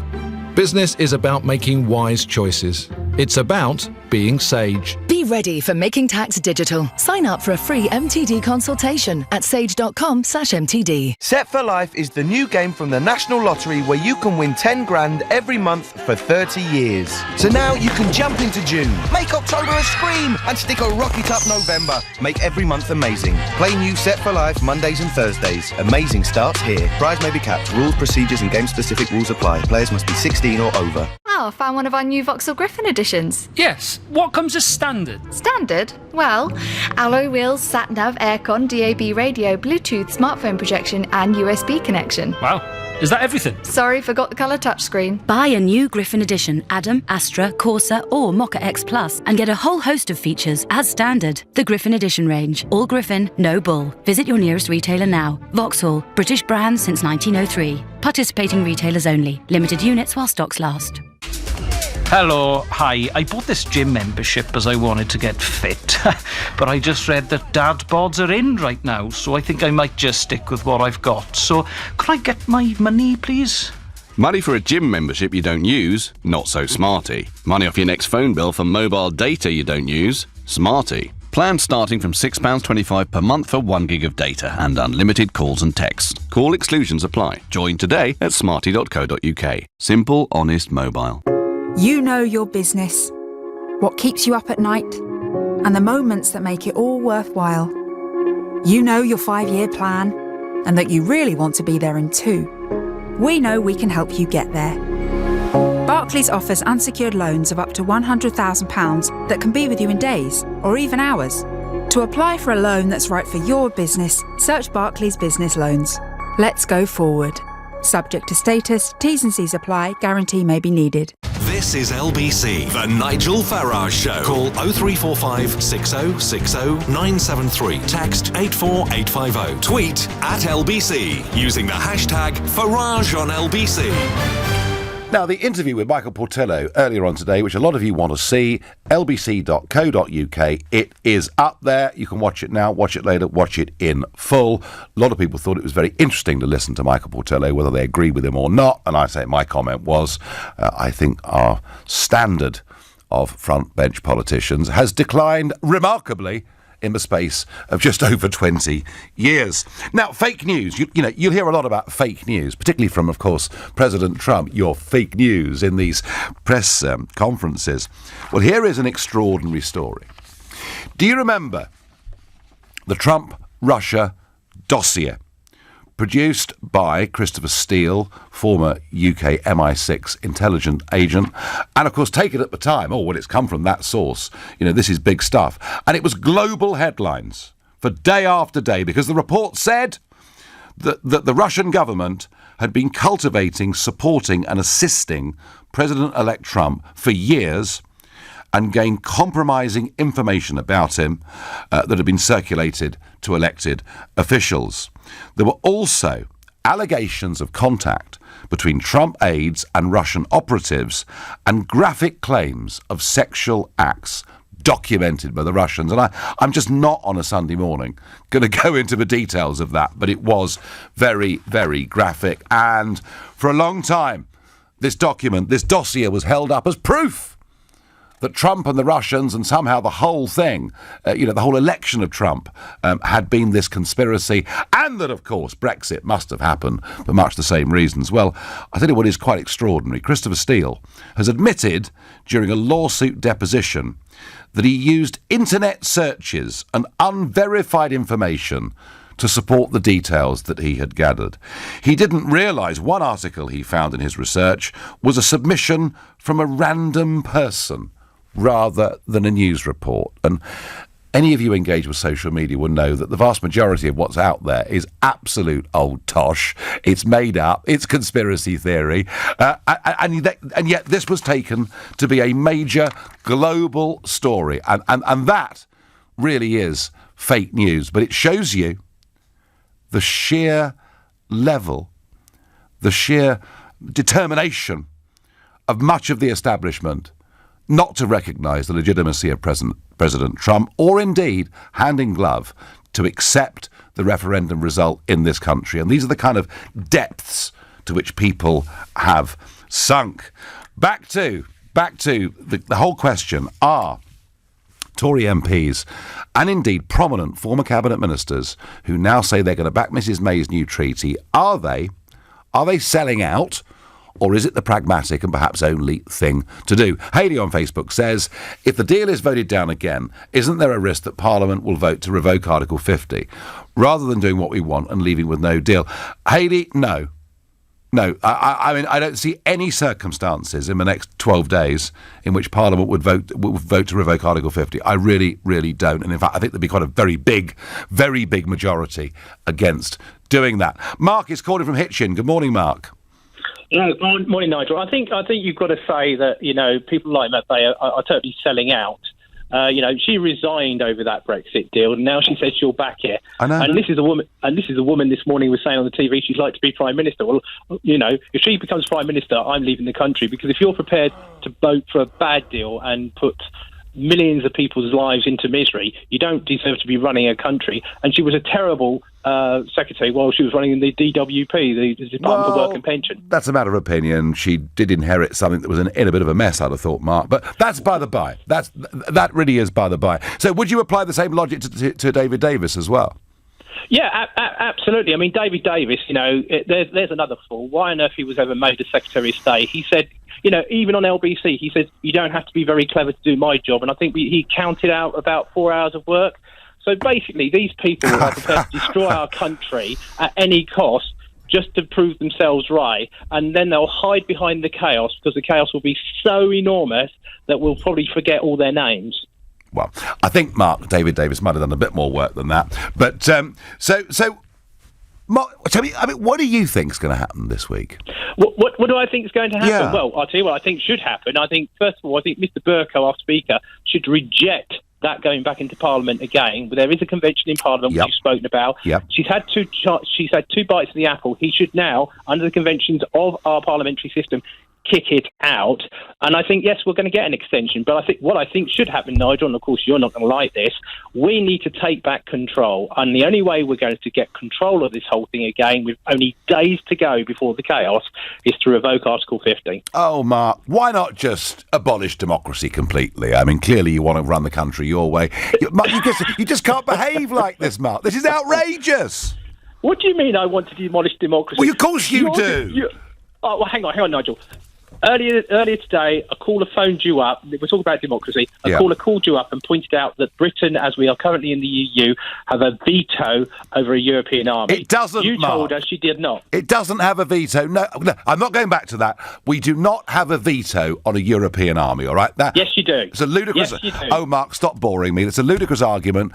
Business is about making wise choices. It's about being Sage. Be ready for Making Tax Digital. Sign up for a free MTD consultation at sage.com/MTD. Set for Life is the new game from the National Lottery where you can win 10 grand every month for 30 years. So now you can jump into June, make October a scream, and stick a rocket up November. Make every month amazing. Play new Set for Life Mondays and Thursdays. Amazing starts here. Prize may be capped. Rules, procedures and game-specific rules apply. Players must be 16 or over. Oh, I found one of our new Vauxhall Griffin editions. Yes. What comes as standard? Standard? Well, alloy wheels, sat-nav, aircon, DAB radio, Bluetooth, smartphone projection and USB connection. Wow. Is that everything? Sorry, forgot the colour touchscreen. Buy a new Griffin edition, Adam, Astra, Corsa or Mocha X Plus and get a whole host of features as standard. The Griffin Edition range. All Griffin, no bull. Visit your nearest retailer now. Vauxhall, British brand since 1903. Participating retailers only. Limited units while stocks last. Hello, hi. I bought this gym membership as I wanted to get fit, but I just read that dad bods are in right now, so I think I might just stick with what I've got. So, could I get my money, please? Money for a gym membership you don't use? Not so smarty. Money off your next phone bill for mobile data you don't use? Smarty. Plans starting from £6.25 per month for 1 gig of data and unlimited calls and texts. Call exclusions apply. Join today at smarty.co.uk. Simple, honest, mobile. You know your business, what keeps you up at night, and the moments that make it all worthwhile. You know your 5-year plan, and that you really want to be there in 2. We know we can help you get there. Barclays offers unsecured loans of up to £100,000 that can be with you in days, or even hours. To apply for a loan that's right for your business, search Barclays Business Loans. Let's go forward. Subject to status, T's and C's apply, guarantee may be needed. This is LBC, the Nigel Farage Show. Call 0345 6060 973. Text 84850. Tweet at LBC using the hashtag Farage on LBC. Now, the interview with Michael Portillo earlier on today, which a lot of you want to see, lbc.co.uk. It is up there. You can watch it now, watch it later, watch it in full. A lot of people thought it was very interesting to listen to Michael Portillo, whether they agree with him or not. And I say my comment was, I think our standard of front bench politicians has declined remarkably in the space of just over 20 years. Now, fake news. You'll hear a lot about fake news, particularly from, of course, President Trump. Your fake news in these press conferences. Well, here is an extraordinary story. Do you remember the Trump-Russia dossier produced by Christopher Steele, former UK MI6 intelligence agent, and of course taken at the time, it's come from that source, this is big stuff. And it was global headlines for day after day because the report said that the Russian government had been cultivating, supporting and assisting President-elect Trump for years and gained compromising information about him that had been circulated to elected officials. There were also allegations of contact between Trump aides and Russian operatives and graphic claims of sexual acts documented by the Russians. And I'm just not on a Sunday morning going to go into the details of that, but it was very, very graphic. And for a long time, this dossier was held up as proof that Trump and the Russians and somehow the whole thing, the whole election of Trump had been this conspiracy, and that, of course, Brexit must have happened for much the same reasons. Well, I tell you what is quite extraordinary. Christopher Steele has admitted during a lawsuit deposition that he used internet searches and unverified information to support the details that he had gathered. He didn't realise one article he found in his research was a submission from a random person rather than a news report. And any of you engaged with social media will know that the vast majority of what's out there is absolute old tosh. It's made up. It's conspiracy theory. And yet this was taken to be a major global story. And that really is fake news. But it shows you the sheer level, the sheer determination of much of the establishment not to recognise the legitimacy of President Trump, or indeed, hand in glove, to accept the referendum result in this country. And these are the kind of depths to which people have sunk. Back to the whole question, are Tory MPs and indeed prominent former cabinet ministers who now say they're going to back Mrs May's new treaty, are they selling out, or is it the pragmatic and perhaps only thing to do? Hayley on Facebook says, if the deal is voted down again, isn't there a risk that Parliament will vote to revoke Article 50 rather than doing what we want and leaving with no deal? Hayley, no. No, I mean, I don't see any circumstances in the next 12 days in which Parliament would vote to revoke Article 50. I really, really don't. And in fact, I think there'd be quite a very big majority against doing that. Mark is calling from Hitchin. Good morning, Mark. Yeah, morning, Nigel. I think you've got to say that, people like Matt Bay are totally selling out. She resigned over that Brexit deal, and now she says she'll back it. I know. And this is a woman this morning was saying on the TV she'd like to be Prime Minister. Well, if she becomes Prime Minister, I'm leaving the country, because if you're prepared to vote for a bad deal and put millions of people's lives into misery, you don't deserve to be running a country. And she was a terrible secretary while she was running the DWP, the Department for Work and Pension. That's a matter of opinion. She did inherit something that was in a bit of a mess, I'd have thought, Mark. But that's by the by. That really is by the by. So would you apply the same logic to David Davis as well? Yeah, absolutely. I mean, David Davis, there's another fool. Why on earth he was ever made a Secretary of State? He said, even on LBC, he said, you don't have to be very clever to do my job. And I think he counted out about 4 hours of work. So basically, these people are prepared to destroy our country at any cost just to prove themselves right. And then they'll hide behind the chaos, because the chaos will be so enormous that we'll probably forget all their names. Well, I think, Mark, David Davis might have done a bit more work than that. But so Mark, tell me, what do you think is going to happen this week? What do I think is going to happen? Yeah. Well, I'll tell you what I think should happen. I think, first of all, Mr Burko, our Speaker, should reject that going back into Parliament again. There is a convention in Parliament which you've spoken about. Yep. She's had two bites of the apple. He should now, under the conventions of our parliamentary system, kick it out. And I think, yes, we're going to get an extension. But what I think should happen, Nigel, and of course you're not going to like this, we need to take back control. And the only way we're going to get control of this whole thing again, with only days to go before the chaos, is to revoke Article 50. Oh, Mark, why not just abolish democracy completely? I mean, clearly you want to run the country your way. Mark, you just can't behave like this, Mark. This is outrageous. What do you mean I want to demolish democracy? Well, of course you do. Well, hang on, Nigel. Earlier today, a caller phoned you up. We're talking about democracy. A caller called you up and pointed out that Britain, as we are currently in the EU, have a veto over a European army. It doesn't, You Mark. told us you did not. It doesn't have a veto. No, I'm not going back to that. We do not have a veto on a European army, all right? Yes, you do. It's a ludicrous... Yes, you do. Oh, Mark, stop boring me. It's a ludicrous argument.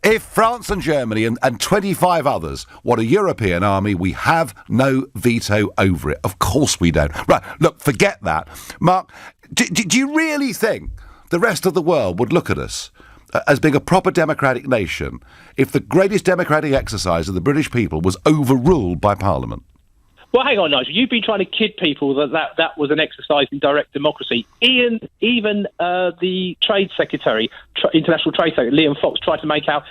If France and Germany and 25 others want a European army, we have no veto over it. Of course we don't. Right, look, forget that. Mark, do you really think the rest of the world would look at us as being a proper democratic nation if the greatest democratic exercise of the British people was overruled by Parliament? Well, hang on, Nigel. You've been trying to kid people that was an exercise in direct democracy. Even the Trade Secretary, International Trade Secretary, Liam Fox, tried to make out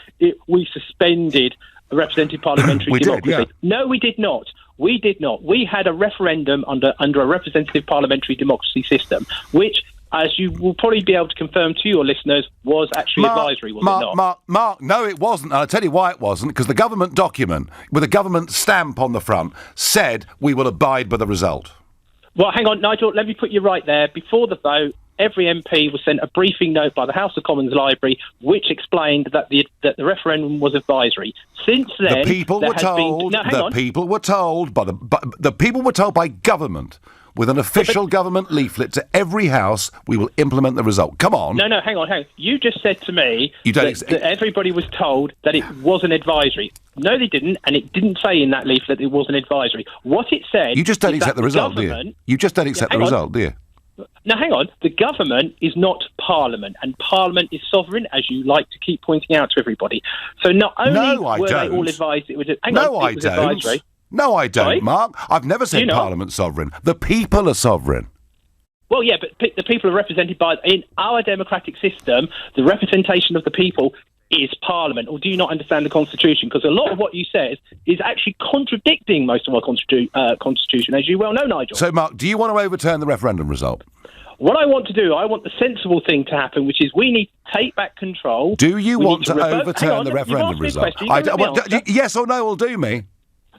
we suspended a representative parliamentary democracy. Did, yeah. No, we did not. We did not. We had a referendum under a representative parliamentary democracy system, which as you will probably be able to confirm to your listeners, was actually advisory, was it not? Mark, no, it wasn't. And I'll tell you why it wasn't, because the government document, with a government stamp on the front, said we will abide by the result. Well, hang on, Nigel, let me put you right there. Before the vote, every MP was sent a briefing note by the House of Commons Library which explained that the referendum was advisory. Since then, the people were told by government with an official government leaflet to every house, we will implement the result. Come on. No, hang on. You just said to me that everybody was told that it wasn't advisory. No, they didn't, and it didn't say in that leaflet it wasn't advisory. What it said... You just don't accept the result, do you? You just don't accept the result, do you? Now, hang on. The government is not Parliament, and Parliament is sovereign, as you like to keep pointing out to everybody. So not only were they all advised it was... advisory... No, I don't, Sorry? Mark. I've never said Parliament's sovereign. The people are sovereign. Well, yeah, but the people are represented by... In our democratic system, the representation of the people is Parliament. Or do you not understand the Constitution? Because a lot of what you said is actually contradicting most of our Constitution, as you well know, Nigel. So, Mark, do you want to overturn the referendum result? What I want to do, I want the sensible thing to happen, which is we need to take back control. Do you want to overturn the referendum result? Yes or no will do me.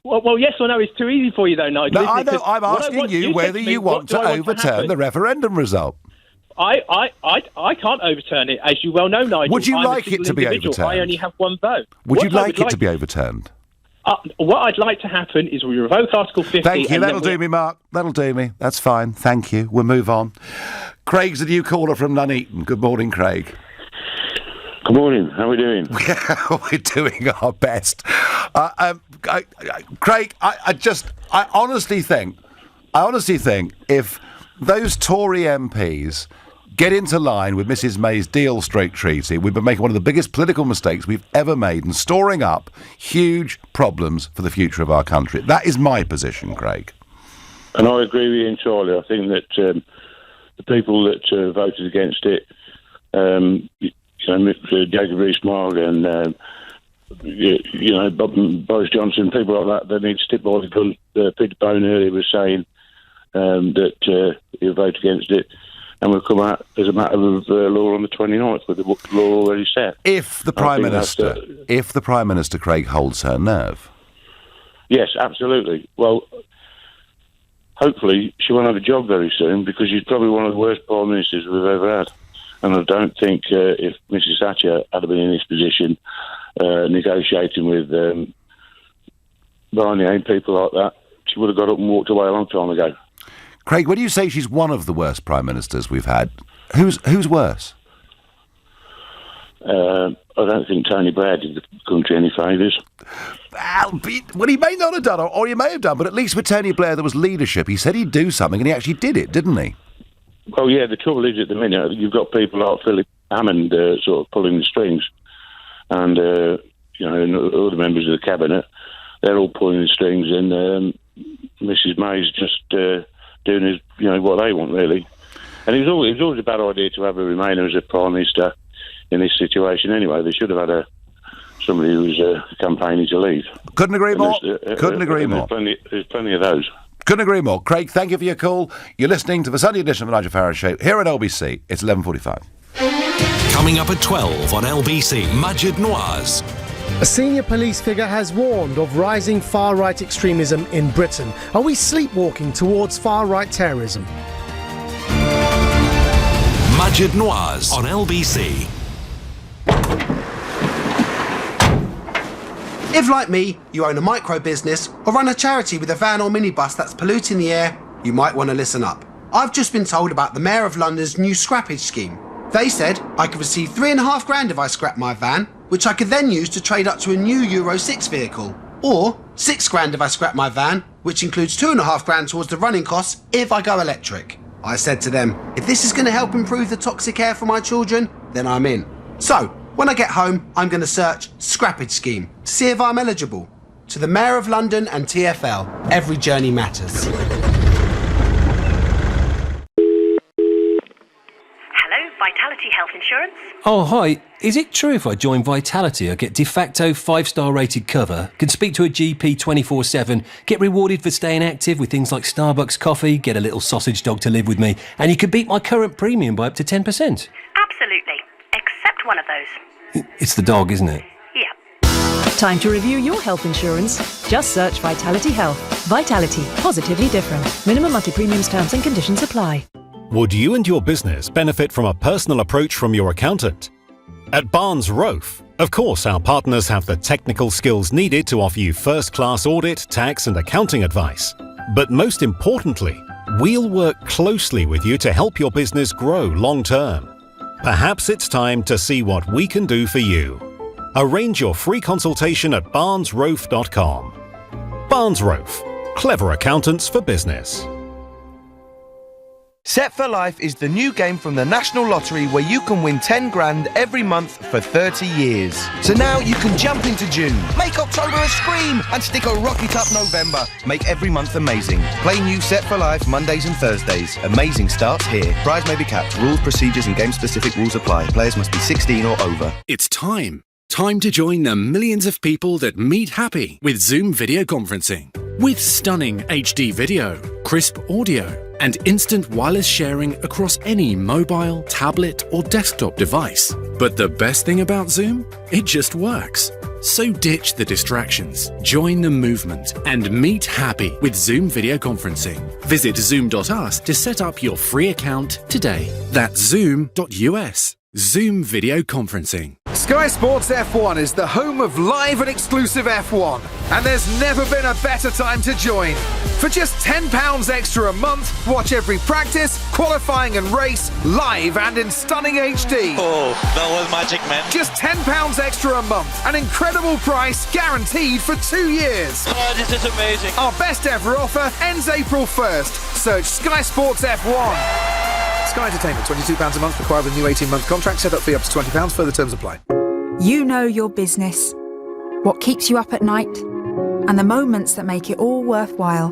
Well, yes or no is too easy for you, though, Nigel. No, I know. I'm asking you whether you want to overturn the referendum result. I can't overturn it, as you well know, Nigel. Would you like it to be overturned? I only have one vote. Would you like it to be overturned? What I'd like to happen is we revoke Article 50... Thank you. That'll do me, Mark. That'll do me. That's fine. Thank you. We'll move on. Craig's the new caller from Nuneaton. Good morning, Craig. Good morning. How are we doing? We're doing our best. Craig, I honestly think if those Tory MPs get into line with Mrs May's deal/treaty, we've been making one of the biggest political mistakes we've ever made and storing up huge problems for the future of our country. That is my position, Craig. And I agree with you entirely. I think that the people that voted against it, Jacob Rees-Mogg and Boris Johnson, people like that, they need to stick by the gun. Peter Bone earlier was saying that he'll vote against it, and we'll come out as a matter of law on the 29th with the law already set. If the Prime Minister, Craig, holds her nerve. Yes, absolutely. Well, hopefully she won't have a job very soon, because she's probably one of the worst Prime Ministers we've ever had. And I don't think if Mrs Thatcher had been in this position, negotiating with Barney and people like that, she would have got up and walked away a long time ago. Craig, when you say she's one of the worst Prime Ministers we've had, who's worse? I don't think Tony Blair did the country any favours. Well, he may not have done, or he may have done, but at least with Tony Blair there was leadership. He said he'd do something, and he actually did it, didn't he? Well, yeah, the trouble is at the minute, you've got people like Philip Hammond sort of pulling the strings, and, all the members of the Cabinet, they're all pulling the strings, and Mrs May's just doing what they want, really. And it was always a bad idea to have a Remainer as a Prime Minister in this situation anyway. They should have had somebody who was campaigning to leave. Couldn't agree more. Couldn't agree more. There's plenty of those. Couldn't agree more. Craig, thank you for your call. You're listening to the Sunday edition of the Nigel Farage Show here at LBC. It's 11:45. Coming up at 12 on LBC, Majid Noaz. A senior police figure has warned of rising far-right extremism in Britain. Are we sleepwalking towards far-right terrorism? Majid Noaz on LBC. If, like me, you own a micro business or run a charity with a van or minibus that's polluting the air, you might want to listen up. I've just been told about the Mayor of London's new scrappage scheme. They said I could receive £3,500 if I scrap my van, which I could then use to trade up to a new Euro 6 vehicle. Or £6,000 if I scrap my van, which includes £2,500 towards the running costs if I go electric. I said to them, if this is going to help improve the toxic air for my children, then I'm in. So, when I get home, I'm going to search scrappage scheme to see if I'm eligible. To the Mayor of London and TfL, every journey matters. Hello, Vitality Health Insurance. Oh, hi. Is it true if I join Vitality I get de facto 5-star rated cover, can speak to a GP 24/7, get rewarded for staying active with things like Starbucks coffee, get a little sausage dog to live with me, and you could beat my current premium by up to 10%? Absolutely. Except one of those. It's the dog, isn't it? Yeah. Time to review your health insurance. Just search Vitality Health. Vitality. Positively different. Minimum monthly premiums, terms and conditions apply. Would you and your business benefit from a personal approach from your accountant? At Barnes Rofe, of course, our partners have the technical skills needed to offer you first-class audit, tax and accounting advice. But most importantly, we'll work closely with you to help your business grow long-term. Perhaps it's time to see what we can do for you. Arrange your free consultation at barnesrofe.com. Barnes Rofe. Clever accountants for business. Set for Life is the new game from the National Lottery where you can win 10 grand every month for 30 years. So now you can jump into June, make October a scream, and stick a rocket up November. Make every month amazing. Play new Set for Life Mondays and Thursdays. Amazing starts here. Prize may be capped. Rules, procedures and game-specific rules apply. Players must be 16 or over. It's time. Time to join the millions of people that meet happy with Zoom video conferencing. With stunning HD video, crisp audio, and instant wireless sharing across any mobile, tablet, or desktop device. But the best thing about Zoom? It just works. So ditch the distractions, join the movement, and meet happy with Zoom video conferencing. Visit zoom.us to set up your free account today. That's zoom.us. Zoom video conferencing. Sky Sports F1 is the home of live and exclusive F1, and there's never been a better time to join. For just £10 extra a month, watch every practice, qualifying and race, live and in stunning HD. Oh, that was magic, man. Just £10 extra a month, an incredible price guaranteed for 2 years. Oh, this is amazing. Our best ever offer ends April 1st. Search Sky Sports F1. Sky Entertainment, £22 a month, required with a new 18-month contract. Set up fee up to £20. Further terms apply. You know your business, what keeps you up at night, and the moments that make it all worthwhile.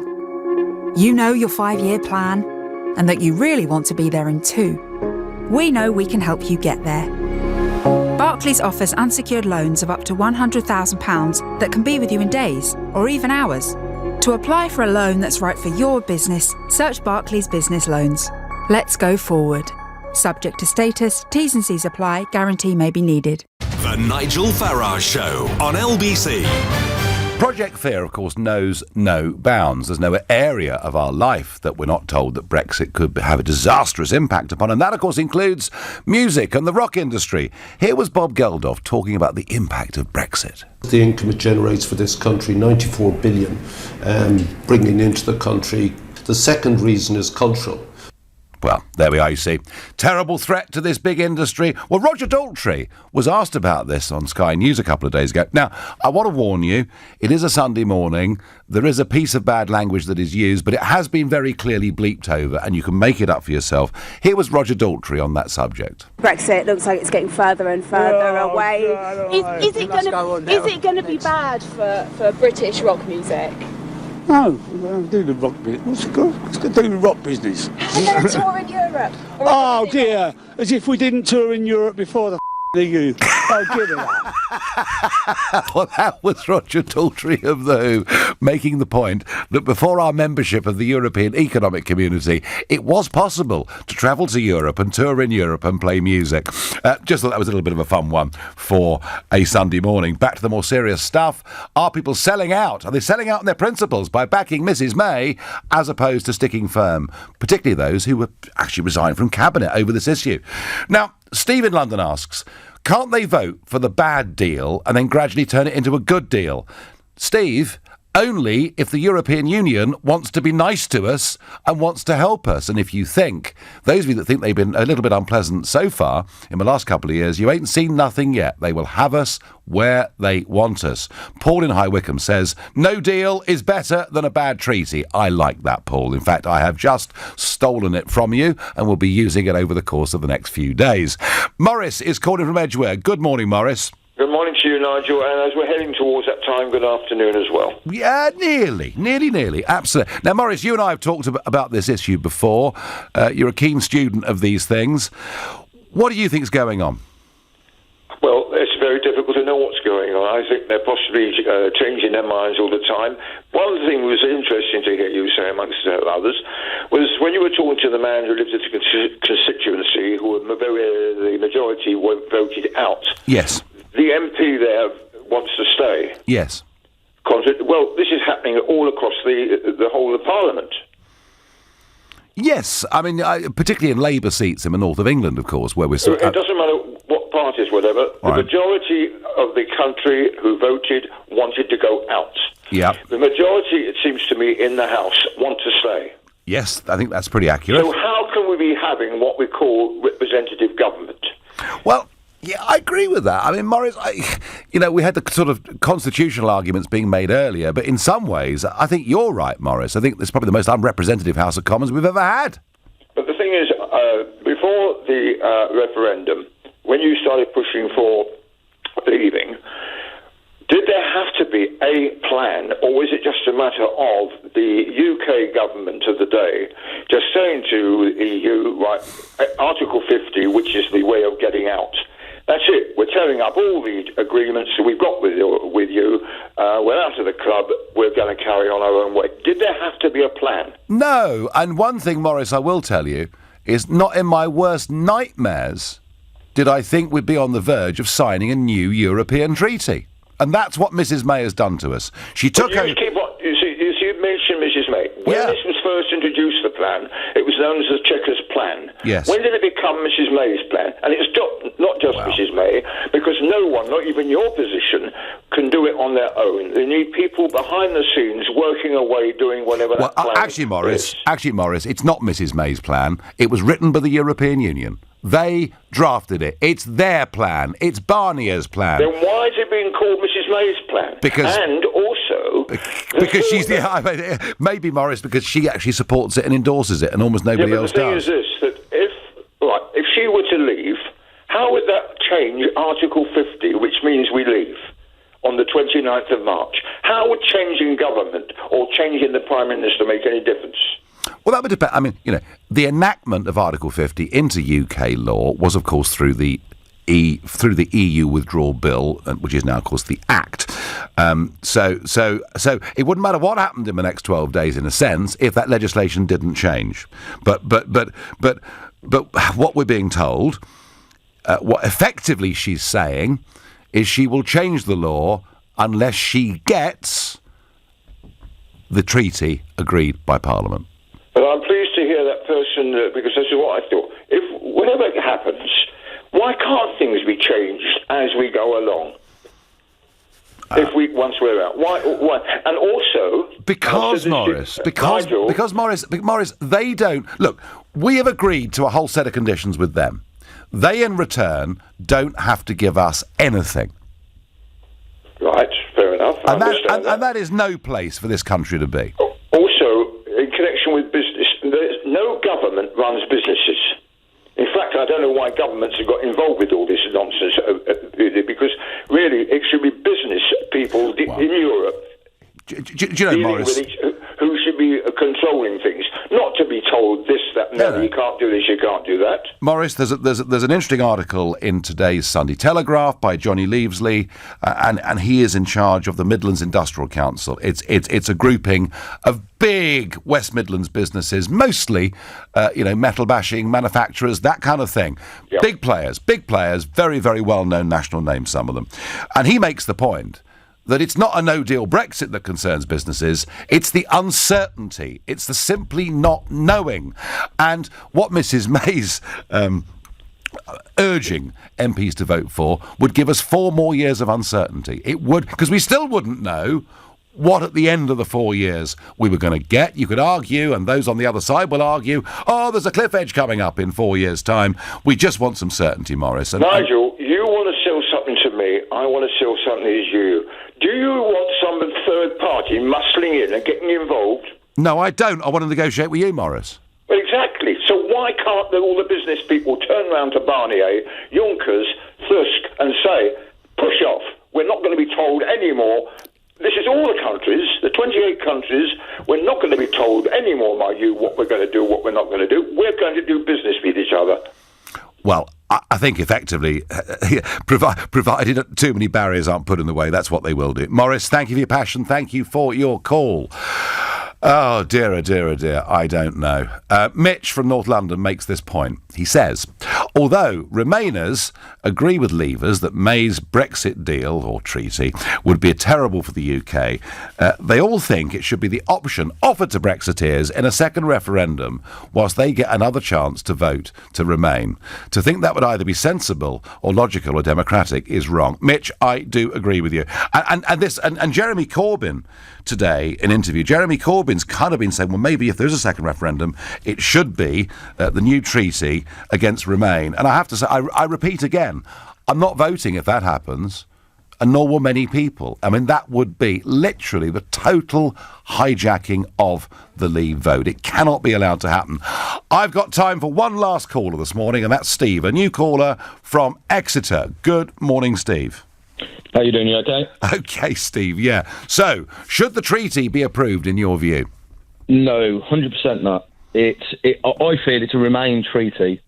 You know your 5-year plan, and that you really want to be there in 2. We know we can help you get there. Barclays offers unsecured loans of up to £100,000 that can be with you in days or even hours. To apply for a loan that's right for your business, search Barclays Business Loans. Let's go forward. Subject to status, T's and C's apply, guarantee may be needed. The Nigel Farage Show on LBC. Project Fear, of course, knows no bounds. There's no area of our life that we're not told that Brexit could have a disastrous impact upon, and that, of course, includes music and the rock industry. Here was Bob Geldof talking about the impact of Brexit. The income it generates for this country, 94 billion, bringing into the country. The second reason is cultural. Well, there we are, you see. Terrible threat to this big industry. Well, Roger Daltrey was asked about this on Sky News a couple of days ago. Now, I want to warn you, it is a Sunday morning. There is a piece of bad language that is used, but it has been very clearly bleeped over, and you can make it up for yourself. Here was Roger Daltrey on that subject. Brexit looks like it's getting further and further away. Is it going to be bad for British rock music? No, I'm doing the rock business. What's it called? It's doing the rock business. And then a tour in Europe. Oh dear, as if we didn't tour in Europe before the EU. Oh, give it that. Well, that was Roger Daltrey of The Who making the point that before our membership of the European Economic Community, it was possible to travel to Europe and tour in Europe and play music. Just thought that was a little bit of a fun one for a Sunday morning. Back to the more serious stuff. Are people selling out? Are they selling out on their principles by backing Mrs May as opposed to sticking firm? Particularly those who were actually resigned from Cabinet over this issue. Now, Steve in London asks, can't they vote for the bad deal and then gradually turn it into a good deal? Steve, only if the European Union wants to be nice to us and wants to help us. And if you think, those of you that think they've been a little bit unpleasant so far in the last couple of years, you ain't seen nothing yet. They will have us where they want us. Paul in High Wycombe says, no deal is better than a bad treaty. I like that, Paul. In fact, I have just stolen it from you and will be using it over the course of the next few days. Morris is calling from Edgware. Good morning, Morris. Good morning to you, Nigel, and as we're heading towards that time, good afternoon as well. Yeah, nearly, absolutely. Now, Morris, you and I have talked about this issue before. You're a keen student of these things. What do you think's going on? Well, it's very difficult to know what's going on. I think they're possibly changing their minds all the time. One thing was interesting to hear you say, amongst others, was when you were talking to the man who lived at the constituency, who the majority voted out. Yes. The MP there wants to stay. Yes. Well, this is happening all across the whole of Parliament. Yes, I mean, particularly in Labour seats in the north of England, of course, where we're... It doesn't matter what parties, whatever. Right. The majority of the country who voted wanted to go out. Yeah. The majority, it seems to me, in the House want to stay. Yes, I think that's pretty accurate. So how can we be having what we call representative government? Well, yeah, I agree with that. I mean, Morris, we had the sort of constitutional arguments being made earlier, but in some ways, I think you're right, Morris. I think this is probably the most unrepresentative House of Commons we've ever had. But the thing is, before the referendum, when you started pushing for leaving, did there have to be a plan, or was it just a matter of the UK government of the day just saying to the EU, right, Article 50, which is the way of getting out, that's it. We're tearing up all the agreements that we've got with you. We're out of the club. We're going to carry on our own way. Did there have to be a plan? No. And one thing, Morris, I will tell you, is not in my worst nightmares did I think we'd be on the verge of signing a new European treaty. And that's what Mrs May has done to us. She took over... You mentioned Mrs May. When this was first introduced, the plan, it was known as the Chequers Plan. Yes. When did it become Mrs May's plan? And it's not just Mrs May, because no one, not even your position, can do it on their own. They need people behind the scenes working away, doing whatever that plan Actually, Morris, it's not Mrs May's plan. It was written by the European Union. They drafted it. It's their plan. It's Barnier's plan. Then why is it being called Mrs May's plan? And also... Because she's maybe, Morris, because she actually supports it and endorses it, and almost nobody else does. The thing is this, that if she were to leave, how would that change Article 50, which means we leave on the 29th of March? How would changing government or changing the Prime Minister make any difference? Well, that would depend. I mean, the enactment of Article 50 into UK law was, of course, through the EU Withdrawal Bill, which is now, of course, the Act. So it wouldn't matter what happened in the next 12 days, in a sense, if that legislation didn't change. But what we're being told, what effectively she's saying, is she will change the law unless she gets the treaty agreed by Parliament. But I'm pleased to hear that person, because this is what I thought. If whatever happens, why can't things be changed as we go along? Once we're out, why? And also, because Morris, they don't look. We have agreed to a whole set of conditions with them. They, in return, don't have to give us anything. Right, fair enough. And that is no place for this country to be. Also, in connection with business, no government runs businesses. In fact, I don't know why governments have got involved with all this nonsense, because really it should be business people in Europe do you know, Morris, who should be controlling things, not to be told this, that, no, you can't do this, you can't do that. Morris, there's an interesting article in today's Sunday Telegraph by Johnny Leavesley, and he is in charge of the Midlands Industrial Council. It's a grouping of big West Midlands businesses, mostly, metal bashing manufacturers, that kind of thing. Yep. Big players, very, very well-known national names, some of them. And he makes the point that it's not a no-deal Brexit that concerns businesses, it's the uncertainty, it's the simply not knowing. And what Mrs May's urging MPs to vote for would give us 4 more years of uncertainty. It would, because we still wouldn't know what at the end of the 4 years we were going to get. You could argue, and those on the other side will argue, there's a cliff edge coming up in 4 years' time. We just want some certainty, Morris. Nigel, you want to sell something to me, I want to sell something to you. Do you want some third party muscling in and getting involved? No, I don't. I want to negotiate with you, Morris. Well, exactly. So why can't all the business people turn around to Barnier, Junkers, Tusk and say, push off. We're not going to be told anymore. This is all the countries, the 28 countries. We're not going to be told anymore by you what we're going to do, what we're not going to do. We're going to do business with each other. Well, think effectively, provided too many barriers aren't put in the way, that's what they will do. Morris, thank you for your passion. Thank you for your call. Oh, dear, oh dear, oh dear, I don't know. Mitch from North London makes this point. He says, although Remainers agree with Leavers that May's Brexit deal, or treaty, would be terrible for the UK, they all think it should be the option offered to Brexiteers in a second referendum whilst they get another chance to vote to remain. To think that would either be sensible or logical or democratic is wrong. Mitch, I do agree with you. And Jeremy Corbyn today, in an interview, Jeremy Corbyn's kind of been saying, well, maybe if there's a second referendum, it should be the new treaty against Remain. And I have to say, I repeat again, I'm not voting if that happens, and nor will many people. I mean, that would be literally the total hijacking of the Leave vote. It cannot be allowed to happen. I've got time for one last caller this morning, and that's Steve, a new caller from Exeter. Good morning, Steve. How you doing? You okay? Okay, Steve, yeah. So, should the treaty be approved in your view? No, 100% not. I feel it's a Remain treaty,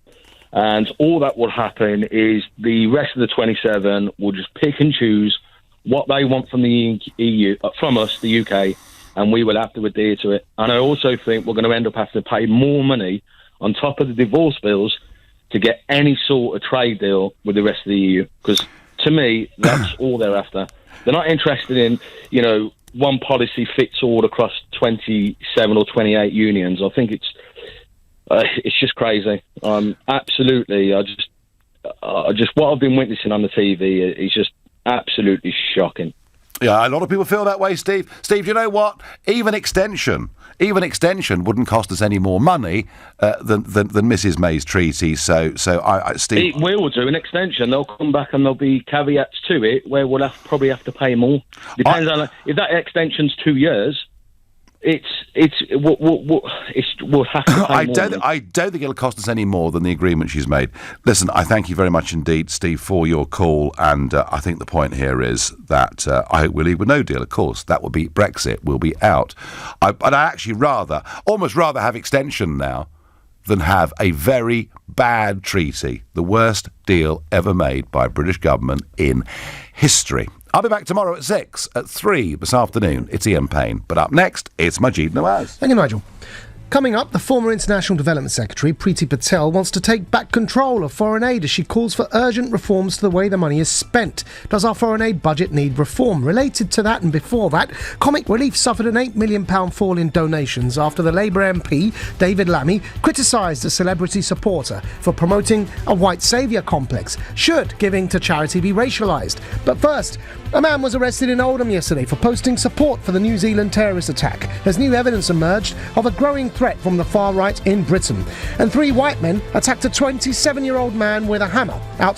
and all that will happen is the rest of the 27 will just pick and choose what they want from the EU, from us, the UK, and we will have to adhere to it. And I also think we're going to end up having to pay more money on top of the divorce bills to get any sort of trade deal with the rest of the EU, because to me, that's all they're after. They're not interested in, one policy fits all across 27 or 28 unions. I think it's just crazy. Absolutely. I just what I've been witnessing on the TV is just absolutely shocking. Yeah, a lot of people feel that way, Steve. Steve, you know what? Even extension wouldn't cost us any more money than Mrs May's treaty. So Steve, we will do an extension. They'll come back and there'll be caveats to it where we'll probably have to pay more. Depends on if that extension's 2 years. We'll have to pay more. I don't think it'll cost us any more than the agreement she's made. Listen, I thank you very much indeed, Steve, for your call, and I think the point here is that I hope we'll leave with no deal. Of course, that will be Brexit. We'll be out. But I actually almost rather have extension now than have a very bad treaty, the worst deal ever made by a British government in history. I'll be back tomorrow at 6, at 3 this afternoon. It's Ian Payne. But up next, it's Majid Nawaz. Thank you, Nigel. Coming up, the former International Development Secretary, Preeti Patel, wants to take back control of foreign aid as she calls for urgent reforms to the way the money is spent. Does our foreign aid budget need reform? Related to that and before that, Comic Relief suffered an £8 million fall in donations after the Labour MP, David Lammy, criticised a celebrity supporter for promoting a white saviour complex. Should giving to charity be racialised? But first, a man was arrested in Oldham yesterday for posting support for the New Zealand terrorist attack as new evidence emerged of a growing threat from the far right in Britain. And 3 white men attacked a 27-year-old man with a hammer out